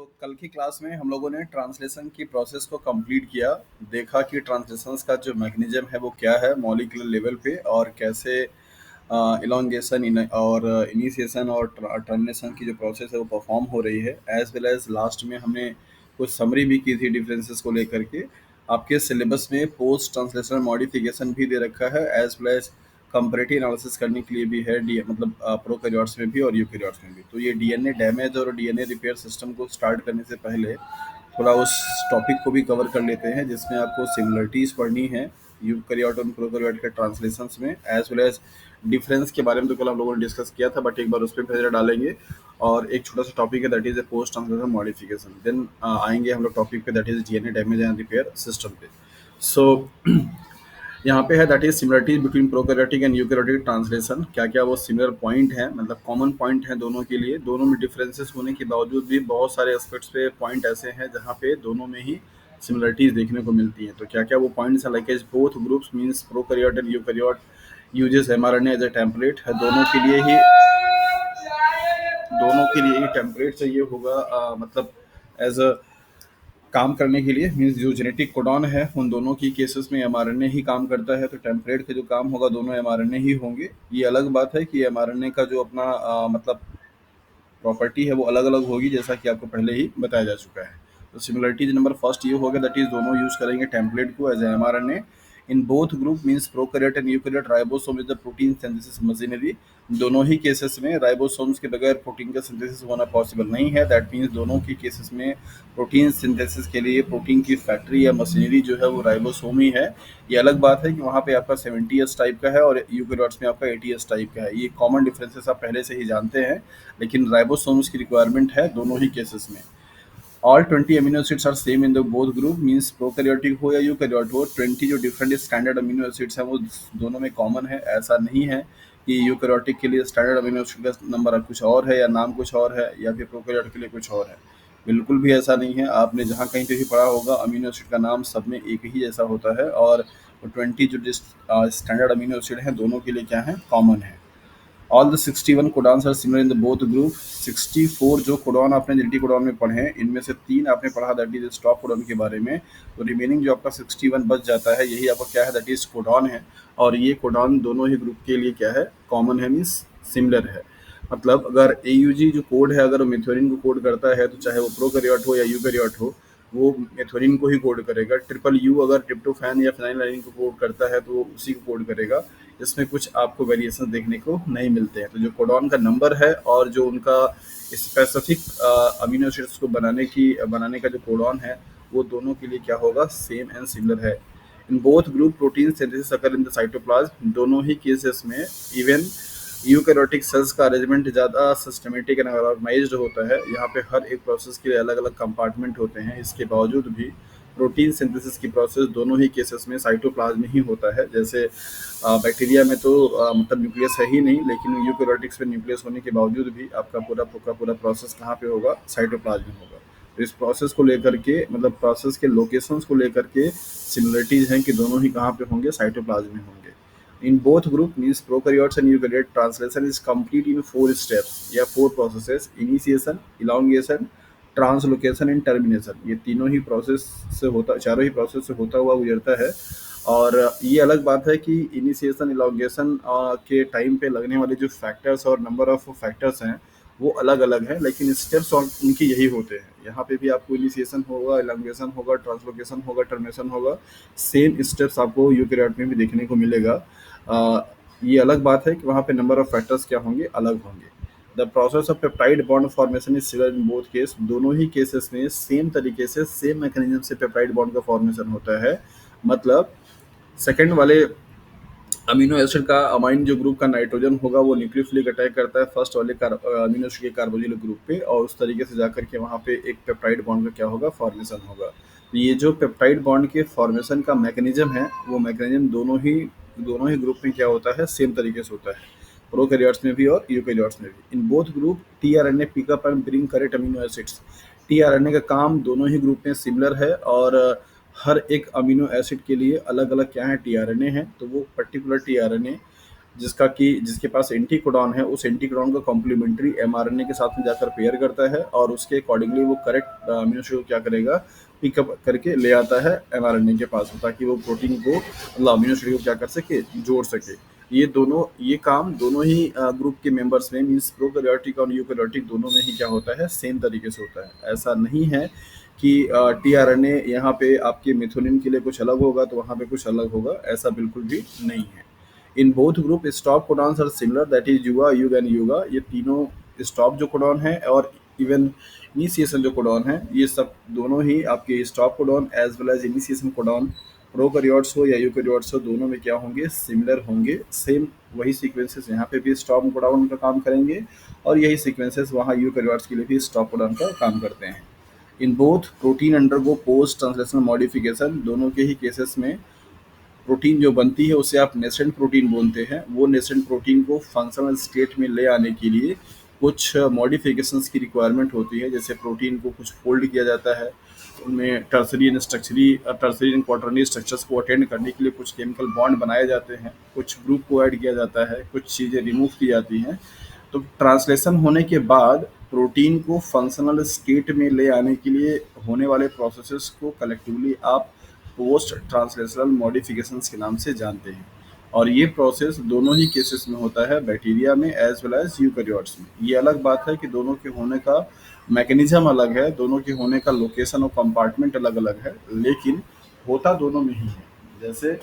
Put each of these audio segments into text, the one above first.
तो कल की क्लास में हम लोगों ने ट्रांसलेशन की प्रोसेस को कंप्लीट किया। देखा कि ट्रांसलेशंस का जो मैकेनिज्म है वो क्या है मॉलिक्यूलर लेवल पे, और कैसे इलोंगेशन और इनिशिएशन और टर्मिनेशन की जो प्रोसेस है वो परफॉर्म हो रही है। एज वेल एज लास्ट में हमने कुछ समरी भी की थी डिफरेंसेस को लेकर के। आपके सिलेबस में पोस्ट ट्रांसलेशनल मॉडिफिकेशन भी दे रखा है, as well as comparative analysis करने के लिए भी है, डी मतलब प्रोकैरियोट्स में भी और यूकैरियोट्स में भी। तो ये डीएनए डैमेज और डीएनए रिपेयर सिस्टम को स्टार्ट करने से पहले थोड़ा उस टॉपिक को भी कवर कर लेते हैं, जिसमें आपको सिमिलरिटीज़ पढ़नी है यूकैरियोट और प्रोकैरियोट के ट्रांसलेशंस में, एज वेल एज डिफरेंस के बारे में तो कल हम लोगों ने डिस्कस किया था, बट एक बार उस पर नजर डालेंगे। और एक छोटा सा टॉपिक है that is a post translation modification. Then आएंगे हम लोग टॉपिक पे that is DNA damage and repair system पे। सो यहाँ पे है that is similarities between prokaryotic and eukaryotic translation. क्या क्या वो सिमिलर पॉइंट है, मतलब कॉमन पॉइंट है दोनों के लिए। दोनों में डिफरेंसेस होने के बावजूद भी बहुत सारे एस्पेक्ट्स पे पॉइंट ऐसे हैं जहाँ पे दोनों में ही सिमिलरिटीज देखने को मिलती हैं। तो क्या क्या वो पॉइंट्स हैं, like as both groups means prokaryote and eukaryote uses mRNA as a template है। दोनों के लिए ही टेम्पलेट चाहिए होगा, मतलब एज अ काम करने के लिए। मीन्स जो जेनेटिक कोडॉन है उन दोनों की केसेस में एमआरएनए ही काम करता है, तो टेम्पलेट का जो काम होगा दोनों एमआरएनए ही होंगे। ये अलग बात है कि एमआरएनए का जो अपना मतलब प्रॉपर्टी है वो अलग अलग होगी, जैसा कि आपको पहले ही बताया जा चुका है। तो सिमिलरिटीज नंबर फर्स्ट ये होगा दैट इज दोनों यूज करेंगे टेम्पलेट को as mRNA. In both group means prokaryote and eukaryote ribosome is the protein synthesis machinery. दोनों ही केसेस में राइबोसोम्स के बगैर प्रोटीन का सिंथेसिस होना पॉसिबल नहीं है। दैट मीन्स दोनों की केसेस में प्रोटीन सिंथेसिस के लिए प्रोटीन की फैक्ट्री या मशीनरी जो है वो राइबोसोम ही है। ये अलग बात है कि वहाँ पे आपका 70s टाइप का है और यूकैरियोट्स में आपका 80s टाइप का है। ये कॉमन डिफरेंसेस आप पहले से ही जानते हैं, लेकिन राइबोसोम्स की रिक्वायरमेंट है दोनों ही केसेस में। All 20 amino acids are same in the both group, means prokaryotic हो या यूकैरियोट हो, 20 जो डिफरेंट स्टैंडर्ड अमीनो एसिड्स हैं वो दोनों में कॉमन है। ऐसा नहीं है कि यूकैरियोटिक के लिए स्टैंडर्ड अमीनो एसिड का नंबर कुछ और है या नाम कुछ और है, या फिर प्रोकैरियोट के लिए कुछ और है। बिल्कुल भी ऐसा नहीं है। आपने जहाँ कहीं पे भी पढ़ा होगा अमीनो एसिड का नाम सब में एक ही जैसा होता है, और 20 जो स्टैंडर्ड अमीनो एसिड हैं दोनों के लिए क्या है, कॉमन है। All the 61 codons are similar in the both group. 64 जो कोडॉन आपने जेनेटिक कोडॉन में पढ़े हैं, इनमें से 3 आपने पढ़ा दैट इज स्टॉप कोडॉन के बारे में। तो रिमेनिंग जो आपका 61 बच जाता है, यही आपका क्या है, दैट इज कोडॉन है। और ये कोडॉन दोनों ही ग्रुप के लिए क्या है, कॉमन है, मीन्स सिमिलर है। मतलब अगर एयूजी जो कोड है अगर वो मेथिओनिन को कोड करता है, तो चाहे वो प्रोकैरियोट हो या यूकैरियोट हो, वो मेथिओनिन को ही कोड करेगा। ट्रिपल यू अगर ट्रिप्टोफैन या फिनाइललाइन को कोड करता है तो वो उसी को कोड करेगा। इसमें कुछ आपको वेरिएशन देखने को नहीं मिलते हैं। तो जो कोडॉन का नंबर है और जो उनका स्पेसिफिक अमीनो एसिड्स को बनाने का जो कोडॉन है, वो दोनों के लिए क्या होगा, सेम एंड सिमिलर है। In both group protein synthesis occur in the cytoplasm. दोनों ही केसेस में इवन यूकैरियोटिक सेल्स का अरेंजमेंट ज़्यादा सिस्टमेटिक एंड ऑर्गेनाइज्ड होता है। यहाँ पे हर एक प्रोसेस के लिए अलग अलग कंपार्टमेंट होते हैं। इसके बावजूद भी प्रोटीन सिंथेसिस की प्रोसेस दोनों ही केसेस में साइटोप्लाज्म में ही होता है। जैसे बैक्टीरिया में तो मतलब न्यूक्लियस है ही नहीं, लेकिन यूकैरियोटिक्स में न्यूक्लियस होने के बावजूद भी आपका पूरा प्रोसेस कहाँ पे होगा, साइटोप्लाज्म में होगा। तो इस प्रोसेस को लेकर के, मतलब प्रोसेस के लोकेशंस को लेकर के सिमिलरिटीज हैं कि दोनों ही कहाँ पे होंगे, साइटोप्लाज्म में होंगे। In both group means prokaryotes and eukaryote, translation is complete in 4 steps या 4 processes: initiation, elongation, translocation and termination. ये तीनों ही प्रोसेस से होता, चारों ही प्रोसेस से होता हुआ गुजरता है। और ये अलग बात है कि इनिशिएशन इलॉन्गेशन के टाइम पे लगने वाले जो फैक्टर्स और नंबर ऑफ फैक्टर्स हैं वो अलग अलग है, लेकिन स्टेप्स और उनके यही होते हैं। यहाँ पे भी आपको इनिशिएशन होगा, इलॉन्गेशन होगा, ट्रांसलोकेशन होगा, टर्मिनेशन होगा। सेम स्टेप्स आपको यूकैरियोट में भी देखने को मिलेगा। ये अलग बात है कि वहाँ पे नंबर ऑफ फैक्टर्स क्या होंगे, अलग होंगे। The process of peptide bond formation is similar in both case. दोनों ही केसेस में सेम तरीके से, सेम मैकेनिज्म से पेप्टाइड बॉन्ड का फॉर्मेशन होता है। मतलब सेकंड वाले अमीनो एसिड का अमाइन जो ग्रुप का नाइट्रोजन होगा वो न्यूक्लियोफिलिक अटैक करता है फर्स्ट वाले अमीनो एसिड के कार्बोजिल ग्रुप पे, और उस तरीके से जाकर के वहाँ पे एक पेप्टाइड बॉन्ड का क्या होगा, फॉर्मेशन होगा। तो ये जो पेप्टाइड बॉन्ड के फॉर्मेशन का मैकेनिज्म है, वो मैकेनिज्म दोनों ही ग्रुप में क्या होता है, सेम तरीके से होता है, प्रोकैरियोट्स में भी और यूकैरियोट्स में भी। इन both group tRNA pickup and bring correct amino acids. TRNA का काम दोनों ही ग्रुप में सिमिलर है, और हर एक अमीनो एसिड के लिए अलग अलग क्या है, टीआरएनए है। तो वो पर्टिकुलर टीआरएनए जिसके पास एंटी कोडॉन है, उस एंटी कोडॉन को कॉम्प्लीमेंट्री एमआरएनए के साथ में जाकर पेयर करता है और उसके अकॉर्डिंगली वो करेक्ट अमीनो एसिड को क्या करेगा, पिकअप करके ले आता है एमआरएनए के पास, ताकि वो प्रोटीन को मतलब अमीनो एसिड को क्या कर सके, जोड़ सके। ये काम दोनों ही ग्रुप के मेंबर्स में, मींस प्रोकैरियोटिक और यूकैरियोटिक दोनों में ही क्या होता है, सेम तरीके से होता है। ऐसा नहीं है कि टीआरएनए यहाँ पे आपके मेथियोनिन के लिए कुछ अलग होगा तो वहाँ पे कुछ अलग होगा, ऐसा बिल्कुल भी नहीं है। In both group stop codons are similar, that is युगा, युग एंड युगा। ये तीनों स्टॉप जो कोडॉन है और इवन इनिशिएशन जो कोडॉन है, ये सब दोनों ही आपके stop codon as well as initiation codon, prokaryotes हो या यूकैरियोट्स हो, दोनों में क्या होंगे, सिमिलर होंगे। सेम वही सीक्वेंसेस यहाँ पे भी स्टॉप कोडॉन का काम करेंगे और यही सीक्वेंसेस वहाँ यूकैरियोट्स के लिए भी स्टॉप कोडॉन का काम करते हैं। In both protein undergo post translational modification, दोनों के ही केसेस में प्रोटीन जो बनती है उसे आप नेसेंट प्रोटीन बोलते हैं। वो नेसेंट प्रोटीन को फंक्शनल स्टेट में ले आने के लिए कुछ मॉडिफिकेशंस की रिक्वायरमेंट होती है। जैसे प्रोटीन को कुछ फोल्ड किया जाता है, उनमें टर्सरी एंड क्वार्टरनरी स्ट्रक्चर्स को अटेंड करने के लिए कुछ केमिकल बॉन्ड बनाए जाते हैं, कुछ ग्रुप को ऐड किया जाता है, कुछ चीज़ें रिमूव की जाती हैं। तो ट्रांसलेशन होने के बाद प्रोटीन को फंक्शनल स्टेट में ले आने के लिए होने वाले प्रोसेसेस को कलेक्टिवली आप पोस्ट ट्रांसलेशनल मॉडिफिकेशंस के नाम से जानते हैं। और ये प्रोसेस दोनों ही केसेस में होता है, बैक्टीरिया में एज वेल एज यूकैरियोट्स में। ये अलग बात है कि दोनों के होने का मैकेनिज्म अलग है, दोनों के होने का लोकेशन और कंपार्टमेंट अलग अलग है, लेकिन होता दोनों में ही है। जैसे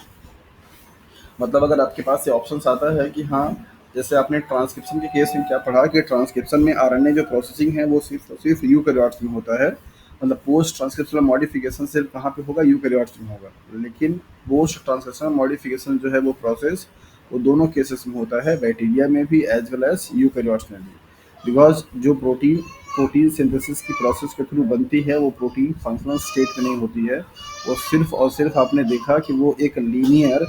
मतलब अगर आपके पास ये ऑप्शंस आता है कि हाँ, जैसे आपने ट्रांसक्रिप्शन के केस में क्या पढ़ा कि ट्रांसक्रिप्शन में आरएनए जो प्रोसेसिंग है वो सिर्फ और सिर्फ यूकैरियोट्स में होता है, मतलब पोस्ट ट्रांसक्रिप्शनल मॉडिफिकेशन सिर्फ कहाँ पे होगा, यूकैरियोट्स में होगा। लेकिन पोस्ट ट्रांसक्रिप्शनल मॉडिफिकेशन जो है वो प्रोसेस वो दोनों केसेस में होता है, बैक्टीरिया में भी एज वेल एज यूकैरियोट्स में भी। बिकॉज जो प्रोटीन प्रोटीन सिंथेसिस की प्रोसेस के थ्रू बनती है वो प्रोटीन फंक्शनल स्टेट में नहीं होती है। वो सिर्फ और सिर्फ आपने देखा कि वो एक लीनियर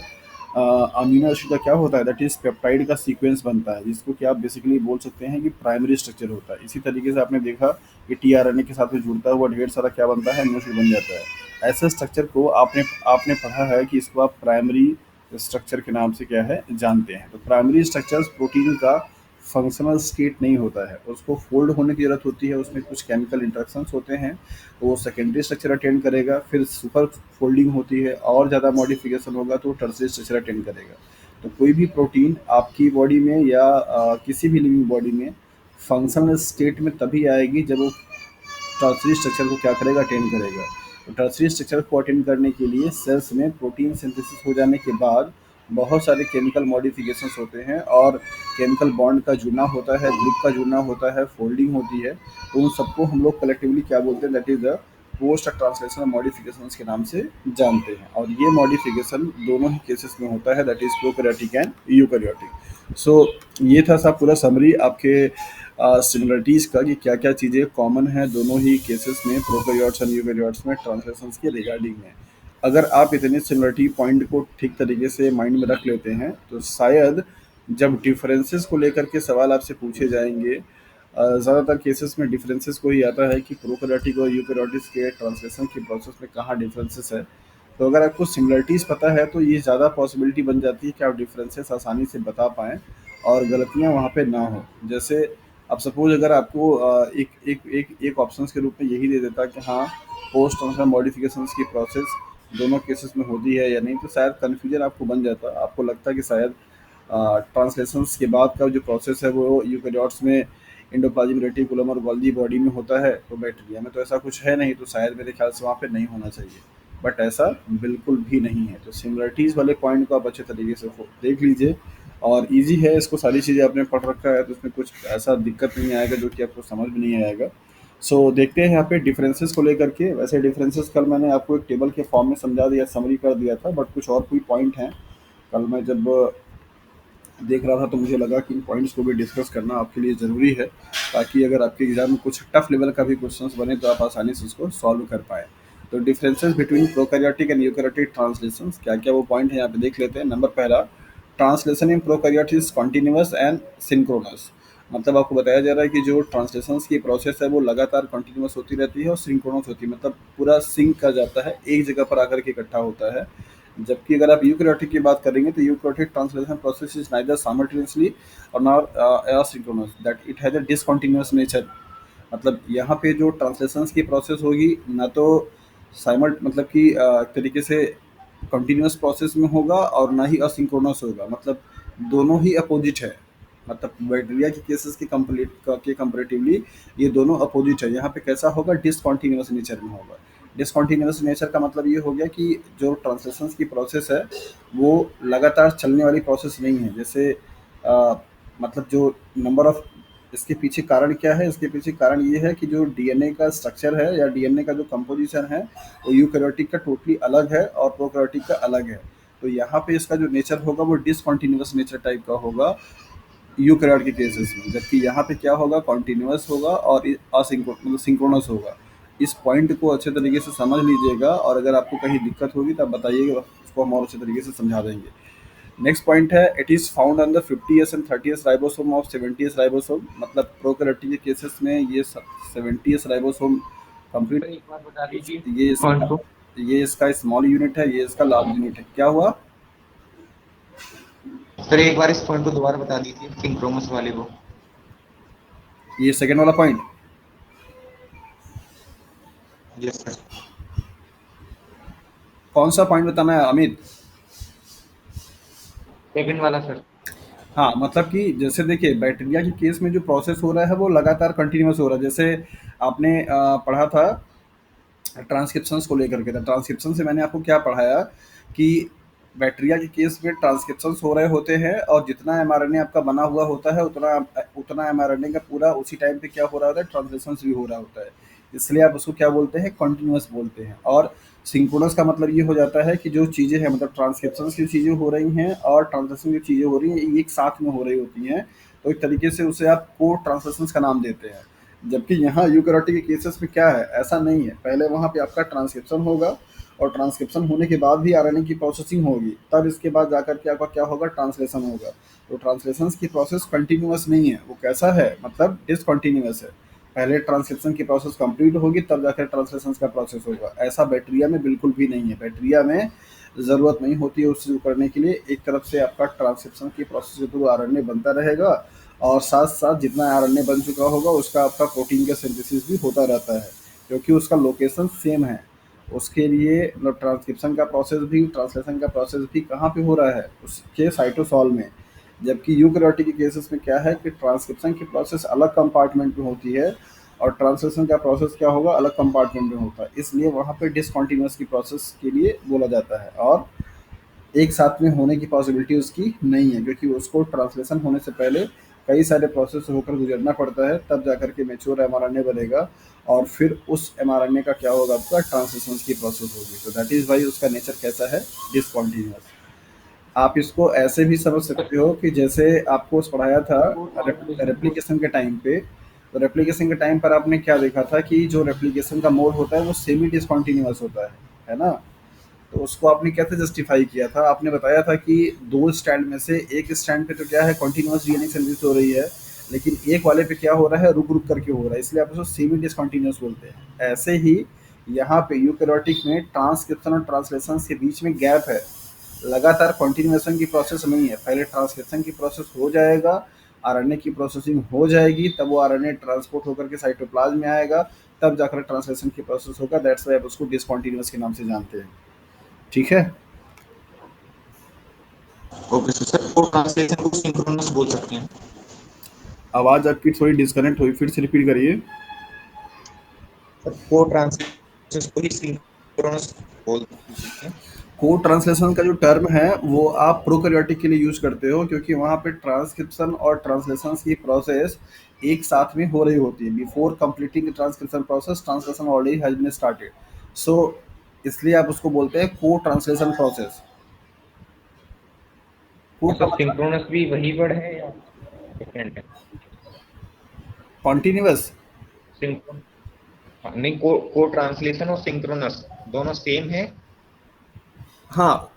अमीनो एसिड का क्या होता है, दैट इज पेप्टाइड का सीक्वेंस बनता है, जिसको कि आप बेसिकली बोल सकते हैं कि प्राइमरी स्ट्रक्चर होता है। इसी तरीके से आपने देखा कि टीआरएनए के साथ में जुड़ता हुआ ढेर सारा क्या बनता है, अमीनो एसिड बन जाता है। ऐसे स्ट्रक्चर को आपने आपने पढ़ा है कि इसको आप प्राइमरी स्ट्रक्चर के नाम से क्या है, जानते हैं। तो प्राइमरी स्ट्रक्चर्स प्रोटीन का फंक्शनल स्टेट नहीं होता है, उसको फोल्ड होने की ज़रूरत होती है, उसमें कुछ केमिकल इंटरेक्शंस होते हैं, तो वो सेकेंडरी स्ट्रक्चर अटेंड करेगा, फिर सुपर फोल्डिंग होती है और ज़्यादा मॉडिफिकेशन होगा तो टर्सरी स्ट्रक्चर अटेंड करेगा। तो कोई भी प्रोटीन आपकी बॉडी में या किसी भी लिविंग बॉडी में फंक्शनल स्टेट में तभी आएगी जब वो टर्सरी स्ट्रक्चर को क्या करेगा, अटेंड करेगा। तो टर्सरी स्ट्रक्चर को अटेंड करने के लिए सेल्स में प्रोटीन सिंथेसिस हो जाने के बाद बहुत सारे केमिकल मॉडिफिकेशंस होते हैं और केमिकल बॉन्ड का जुड़ना होता है, ग्रुप का जुड़ना होता है, फोल्डिंग होती है। तो उन सबको हम लोग कलेक्टिवली क्या बोलते हैं, that is the post translational modifications के नाम से जानते हैं। और ये मॉडिफिकेशन दोनों ही केसेस में होता है, that is prokaryotic and eukaryotic. So ये था सब पूरा समरी आपके सिमिलरिटीज़ का कि क्या क्या चीज़ें कॉमन है दोनों ही केसेस में, प्रोकैरियोट्स एंड यूकैरियोट्स में ट्रांसलेशंस के रिगार्डिंग में। अगर आप इतने सिमिलरिटी पॉइंट को ठीक तरीके से माइंड में रख लेते हैं तो शायद जब डिफरेंसेस को लेकर के सवाल आपसे पूछे जाएंगे, ज़्यादातर केसेस में डिफरेंसेस को ही आता है कि प्रोकैरियोटिक और यूकैरियोटिक के ट्रांसलेशन के प्रोसेस में कहाँ डिफरेंसेस है। तो अगर आपको सिमिलरिटीज़ पता है तो ये ज़्यादा पॉसिबिलिटी बन जाती है कि आप डिफरेंसेस आसानी से बता पाएँ और गलतियाँ वहाँ पे ना हो। जैसे अब सपोज अगर आपको एक ऑप्शंस के रूप में यही दे देता कि हाँ, पोस्ट ट्रांसलेशनल मॉडिफिकेशंस की प्रोसेस दोनों केसेस में होती है या नहीं, तो शायद कन्फ्यूजन आपको बन जाता। आपको लगता कि शायद ट्रांसलेशंस के बाद का जो प्रोसेस है वो यूकैरियोट्स में एंडोप्लाज्मिक रेटिकुलम और गोल्गी बॉडी में होता है, तो बैक्टीरिया में तो ऐसा कुछ है नहीं, तो शायद मेरे ख्याल से वहाँ पे नहीं होना चाहिए। बट ऐसा बिल्कुल भी नहीं है। तो सिमिलरिटीज़ वाले पॉइंट को आप अच्छे तरीके से देख लीजिए और ईजी है, इसको सारी चीज़ें आपने पढ़ रखा है तो इसमें कुछ ऐसा दिक्कत नहीं आएगा जो कि आपको समझ में नहीं आएगा। सो देखते हैं यहाँ पे डिफरेंसेस को लेकर के। वैसे डिफरेंसेस कल मैंने आपको एक टेबल के फॉर्म में समझा दिया, समरी कर दिया था, बट कुछ और कोई पॉइंट हैं कल मैं जब देख रहा था तो मुझे लगा कि इन पॉइंट्स को भी डिस्कस करना आपके लिए ज़रूरी है, ताकि अगर आपके एग्जाम में कुछ टफ लेवल का भी क्वेश्चंस बने तो आप आसानी से उसको सॉल्व कर पाए। तो differences between prokaryotic and eukaryotic translations, क्या क्या वो पॉइंट है यहाँ पे देख लेते हैं। नंबर पहला, translation in prokaryote is continuous and synchronous. मतलब आपको बताया जा रहा है कि जो ट्रांसलेशंस की प्रोसेस है वो लगातार कंटिन्यूअस होती रहती है और सिंक्रोनस होती है, मतलब पूरा सिंक कर जाता है, एक जगह पर आकर के इकट्ठा होता है। जबकि अगर आप यूकैरियोटिक की बात करेंगे तो eukaryotic translation process is neither simultaneously और not asynchronous, that it has a discontinuous nature. मतलब यहाँ पे जो ट्रांसलेशंस की प्रोसेस होगी ना तो साइमल्ट मतलब कि एक तरीके से कंटिन्यूअस प्रोसेस में होगा और ना ही असिंक्रोनस होगा, मतलब दोनों ही अपोजिट है। मतलब बैक्टीरिया के केसेस के कंप्लीट के कंपेरेटिवली ये दोनों अपोजिट है। यहाँ पे कैसा होगा, डिसकंटिन्यूअस नेचर में होगा। डिसकंटिन्यूअस नेचर का मतलब ये हो गया कि जो ट्रांसलेशंस की प्रोसेस है वो लगातार चलने वाली प्रोसेस नहीं है। जैसे मतलब जो नंबर ऑफ, इसके पीछे कारण क्या है, इसके पीछे कारण ये है कि जो डीएनए का स्ट्रक्चर है या डीएनए का जो कंपोजिशन है वो यूकैरियोटिक का टोटली अलग है और प्रोकैरियोटिक का अलग है। तो यहाँ पे इसका जो नेचर होगा वो डिसकंटिन्यूअस नेचर टाइप का होगा यूकैरियोट के केसेस में, जबकि यहाँ पे क्या होगा, कॉन्टिन्यूअस होगा और मतलब सिंक्रोनस होगा। इस पॉइंट को अच्छे तरीके से समझ लीजिएगा और अगर आपको कहीं दिक्कत होगी तो आप बताइएगा, उसको हम और अच्छे तरीके से समझा देंगे। नेक्स्ट पॉइंट है, it is found on the 50th and 30th ribosome of 70th ribosome. मतलब प्रोकैरियोटिक के केसेस में ये 70th राइबोसोम कंप्लीट, सर एक बार बता दीजिए ये पॉइंट इसका को। ये इसका स्मॉल यूनिट है, ये इसका लार्ज यूनिट है। क्या हुआ? सर एक बार इस पॉइंट को दोबारा बता दीजिए, सिंक्रोनस वाले को। ये सेकेंड वाला पॉइंट। Yes sir. कौन सा पॉइंट बताना है अमित? सेकंड वाला सर। हाँ, मतलब कि जैसे देखिए बैक्टीरिया के केस में जो प्रोसेस हो रहा है वो लगातार कंटिन्यूअस हो रहा है। जैसे आपने पढ़ा था ट्रांसक्रिप्शंस को लेकर के था। ट्रांसक्रिप्शन से मैंने आपको क्या पढ़ाया कि बैक्टीरिया के केस में ट्रांसक्रिप्शंस हो रहे होते हैं और जितना एमआरएनए आपका बना हुआ होता है उतना उतना एमआरएनए का पूरा उसी टाइम पे क्या हो रहा होता है, ट्रांसलेशंस भी हो रहा होता है। इसलिए आप उसको क्या बोलते हैं, कॉन्टिन्यूअस बोलते हैं। और सिंक्रोनस का मतलब ये हो जाता है कि जो चीज़ें हैं, मतलब ट्रांसक्रिप्शन की चीज़ें हो रही हैं और ट्रांसलेशन की चीज़ें हो रही हैं, ये एक साथ में हो रही होती हैं। तो एक तरीके से उसे आप को ट्रांसलेशन का नाम देते हैं। जबकि यहाँ यूकैरियोटिक के केसेस में क्या है, ऐसा नहीं है। पहले वहाँ पे आपका ट्रांसक्रिप्शन होगा और ट्रांसक्रिप्शन होने के बाद भी आरएनए की प्रोसेसिंग होगी, तब इसके बाद जाकर के आपका क्या होगा, ट्रांसलेशन होगा। तो ट्रांसलेशन की प्रोसेस कंटिन्यूअस नहीं है, वो कैसा है, मतलब डिसकंटिन्यूअस है। पहले ट्रांसक्रिप्शन की प्रोसेस कंप्लीट होगी तब जाकर ट्रांसलेशन का प्रोसेस होगा। ऐसा बैक्टीरिया में बिल्कुल भी नहीं है। बैक्टीरिया में ज़रूरत नहीं होती है उस चीज़ को करने के लिए। एक तरफ से आपका ट्रांसक्रिप्शन की प्रोसेस के थ्रू आरएनए बनता रहेगा और साथ साथ जितना आरएनए बन चुका होगा उसका आपका प्रोटीन का सिंथेसिस भी होता रहता है, क्योंकि उसका लोकेशन सेम है। उसके लिए मतलब ट्रांसक्रिप्शन का प्रोसेस भी, ट्रांसलेशन का प्रोसेस भी कहाँ पे हो रहा है, उसके साइटोसॉल में। जबकि यूकैरियोटिक के केसेस में क्या है कि ट्रांसक्रिप्शन की प्रोसेस अलग कंपार्टमेंट में होती है और ट्रांसलेशन का प्रोसेस क्या होगा, अलग कंपार्टमेंट में होता है। इसलिए वहाँ पे डिसकंटिन्यूअस की प्रोसेस के लिए बोला जाता है और एक साथ में होने की पॉसिबिलिटी उसकी नहीं है, क्योंकि उसको ट्रांसलेशन होने से पहले कई सारे प्रोसेस होकर गुजरना पड़ता है, तब जाकर के मेच्योर एमआरएनए बनेगा और फिर उस एमआरएनए का क्या होगा, आपका ट्रांसलेशन की प्रोसेस होगी। तो दैट इज़ वाई उसका नेचर कैसा है, डिसकॉन्टिन्यूअस। आप इसको ऐसे भी समझ सकते हो कि जैसे आपको पढ़ाया था को ट्रांसलेशन को। रेप्लिकेशन के टाइम पे। तो रेप्लिकेशन के टाइम पर आपने क्या देखा था कि जो रेप्लिकेशन का मोड होता है वो सेमी डिसकॉन्टिन्यूअस होता है ना। तो उसको आपने कैसे जस्टिफाई किया था, आपने बताया था कि दो स्टैंड में से एक स्टैंड पे तो क्या है, कंटिन्यूअस डीएनए सिंथेसिस हो रही है, लेकिन एक वाले पे क्या हो रहा है, रुक रुक करके हो रहा है, इसलिए आप उसको सेमी डिसकंटिन्यूअस बोलते हैं। ऐसे ही यहाँ पे यूकैरियोटिक में ट्रांसक्रिप्शन और ट्रांसलेशन के बीच में गैप है। लगातार कंटिन्यूएशन की प्रोसेस नहीं है। पहले ट्रांसक्रिप्शन की प्रोसेस हो जाएगा, आरएनए की प्रोसेसिंग हो जाएगी, तब वो आरएनए ट्रांसपोर्ट होकर के साइटोप्लाज्म में आएगा, तब जाकर ट्रांसलेशन की प्रोसेस होगा। दैट्स वाई आप उसको डिसकंटिन्यूअस के नाम से जानते हैं। ठीक है। ओके सर, को ट्रांसलेशन को सिंक्रोनस बोल सकते हैं। आवाज़ आपकी थोड़ी डिस्कनेक्ट हुई, फिर से रिपीट करिए। सर को ट्रांसलेशन को ही सिंक्रोनस बोल सकते हैं। कोड ट्रांसलेशन का जो टर्म है वो आप प्रोकैरियोटिक के लिए यूज करते हो, क्योंकि वहाँ पे ट्रांसक्रिप्शन और ट्रांसलेशन की प्रोसेस एक साथ में हो रही होती है। Before completing transcription process, translation already has been started. So इसलिए आप उसको बोलते हैं को ट्रांसलेशन प्रोसेस। को और का सर मतलब सिंक्रोनस भी वही वर्ड है या डिफरेंट है? कॉन्टिन्यूअस। सिंक्रोन, नहीं, को ट्रांसलेशन और सिंक्रोनस दोनों सेम है। हाँ,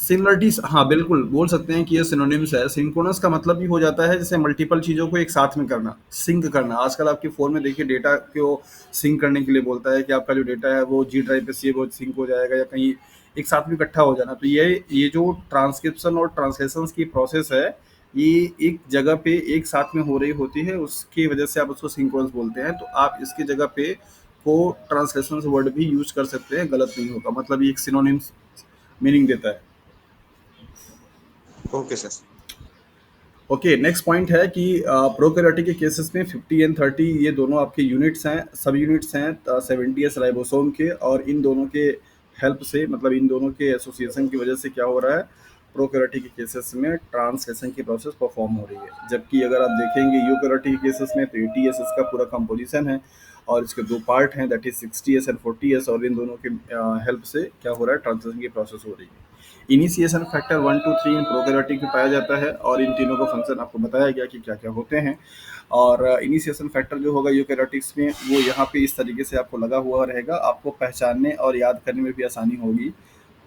सिमिलरिटीज, हाँ बिल्कुल बोल सकते हैं कि ये सिनोनिम्स है। सिंक्रोनस का मतलब भी हो जाता है जैसे मल्टीपल चीज़ों को एक साथ में करना, सिंक करना। आजकल आपके फ़ोन में देखिए डेटा को सिंक करने के लिए बोलता है कि आपका जो डेटा है वो जी ड्राइव पे सेव हो सिंक हो जाएगा या कहीं एक साथ में इकट्ठा हो जाना। तो ये जो ट्रांसक्रिप्शन और ट्रांसलेशन की प्रोसेस है, ये एक जगह पे एक साथ में हो रही होती है, उसकी वजह से आप उसको सिंक्रोनस बोलते हैं। तो आप इसकी जगह पे को ट्रांसलेशन वर्ड भी यूज कर सकते हैं, गलत नहीं होगा। मतलब ये एक सिनोनिम्स मीनिंग देता है। Okay sir. Okay, next point है कि प्रोकैरियोटिक के केसेस में 50 एंड 30 ये दोनों आपके यूनिट्स हैं, सब यूनिट्स हैं 70 एस राइबोसोम के। और इन दोनों के हेल्प से, मतलब इन दोनों के एसोसिएशन की वजह से क्या हो रहा है, प्रोकैरियोटिक के केसेस में ट्रांसलेशन की प्रोसेस परफॉर्म हो रही है। जबकि अगर आप देखेंगे यूकैरियोटिक के केसेस में तो 80 एस इसका पूरा कंपोजिशन है और इसके दो पार्ट हैं, that is 60 S and 40 S. और इन दोनों के हेल्प से क्या हो रहा है, ट्रांसलेशन की प्रोसेस हो रही है। इनिशिएशन फैक्टर 1 2 3 इन प्रोकैरियोटिक में पाया जाता है और इन तीनों का फंक्शन आपको बताया गया कि क्या क्या होते हैं। और इनिशिएशन फैक्टर जो होगा यूकैरियोटिक्स में, वो यहाँ पे इस तरीके से आपको लगा हुआ रहेगा, आपको पहचानने और याद करने में भी आसानी होगी।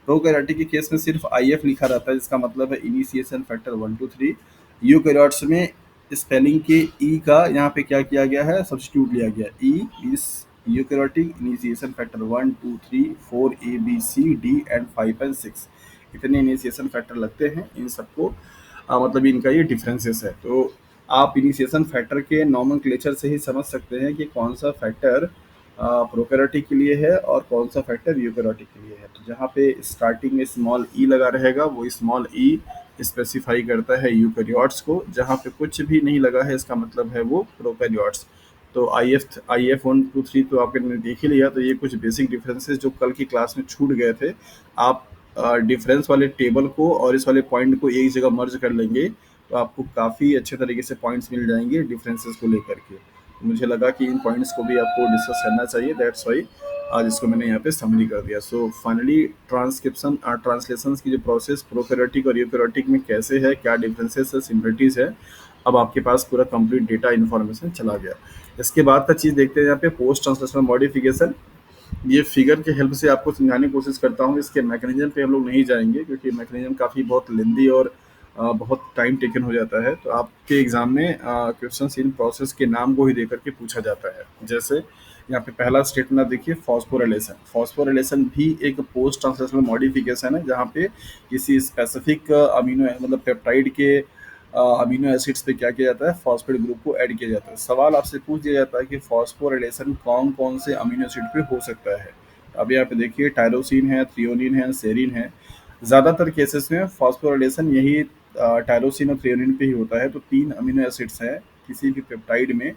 प्रोकैरियोटिक के केस में सिर्फ आई एफ लिखा रहता है, जिसका मतलब है इनिशिएशन फैक्टर 1 2 3। यूकैरियोट्स में स्पेलिंग के ई का यहाँ पे क्या किया गया है, सब्स्टिट्यूट लिया गया। E is eukaryotic initiation factor 1 2 3 4 A B C D and 5 and 6, इतने इनिशिएशन फैक्टर लगते हैं इन सबको। मतलब इनका ये डिफरेंसेस है। तो आप इनिशिएशन फैक्टर के नॉमेनक्लेचर से ही समझ सकते हैं कि कौन सा फैक्टर प्रोकैरियोटिक के लिए है और कौन सा फैक्टर यूकैरियोटिक के लिए है। तो जहाँ पे स्टार्टिंग में स्मॉल ई लगा रहेगा, वो स्मॉल ई स्पेसिफाई करता है यूकैरियोट्स को। जहाँ पे कुछ भी नहीं लगा है, इसका मतलब है वो प्रोकैरियोट्स। तो आई एफ 1 2 3 तो आपने देख ही लिया। तो ये कुछ बेसिक डिफरेंसेस जो कल की क्लास में छूट गए थे, आप डिफरेंस वाले टेबल को और इस वाले पॉइंट को एक जगह मर्ज कर लेंगे तो आपको काफ़ी अच्छे तरीके से पॉइंट्स मिल जाएंगे डिफरेंसेस को लेकर के। तो मुझे लगा कि इन पॉइंट्स को भी आपको डिस्कस करना चाहिए, दैट्स वाई आज इसको मैंने यहाँ पे समरी कर दिया। सो फाइनली ट्रांसक्रिप्शन ट्रांसलेशन की जो प्रोसेस प्रोकैरियोटिक और यूकैरियोटिक में कैसे है, क्या डिफरेंसेस है, सिमिलरिटीज़ है, अब आपके पास पूरा कंप्लीट डेटा इन्फॉर्मेशन चला गया। इसके बाद का चीज़ देखते हैं यहाँ पे पोस्ट ट्रांसलेशनल मॉडिफिकेशन। ये फिगर के हेल्प से आपको समझाने की कोशिश करता हूँ। इसके मैकेनिज्म पे हम लोग नहीं जाएंगे क्योंकि मैकेनिज्म काफ़ी बहुत लेंदी और बहुत टाइम टेकन हो जाता है। तो आपके एग्जाम में क्वेश्चन इन प्रोसेस के नाम को ही दे करके पूछा जाता है। जैसे यहाँ पे पहला स्टेटमेंट आप देखिए, फॉस्फोरिलेशन। फॉस्फोरिलेशन भी एक पोस्ट ट्रांसलेशनल मॉडिफिकेशन है जहाँ पे किसी स्पेसिफिक अमीनो मतलब पेप्टाइड के अमीनो एसिड्स पे क्या किया जाता है, फॉस्फेट ग्रुप को ऐड किया जाता है। सवाल आपसे पूछ दिया जाता है कि फॉस्फोरिलेशन कौन कौन से अमीनो एसिड पे हो सकता है। अब यहाँ पे देखिए टायरोसिन है, थ्रियोनिन है, सेरिन है। ज़्यादातर केसेस में फॉस्फोरिलेशन यही टायरोसिन और थ्रियोनिन पे ही होता है। तो 3 अमीनो एसिड्स हैं किसी भी पेप्टाइड में।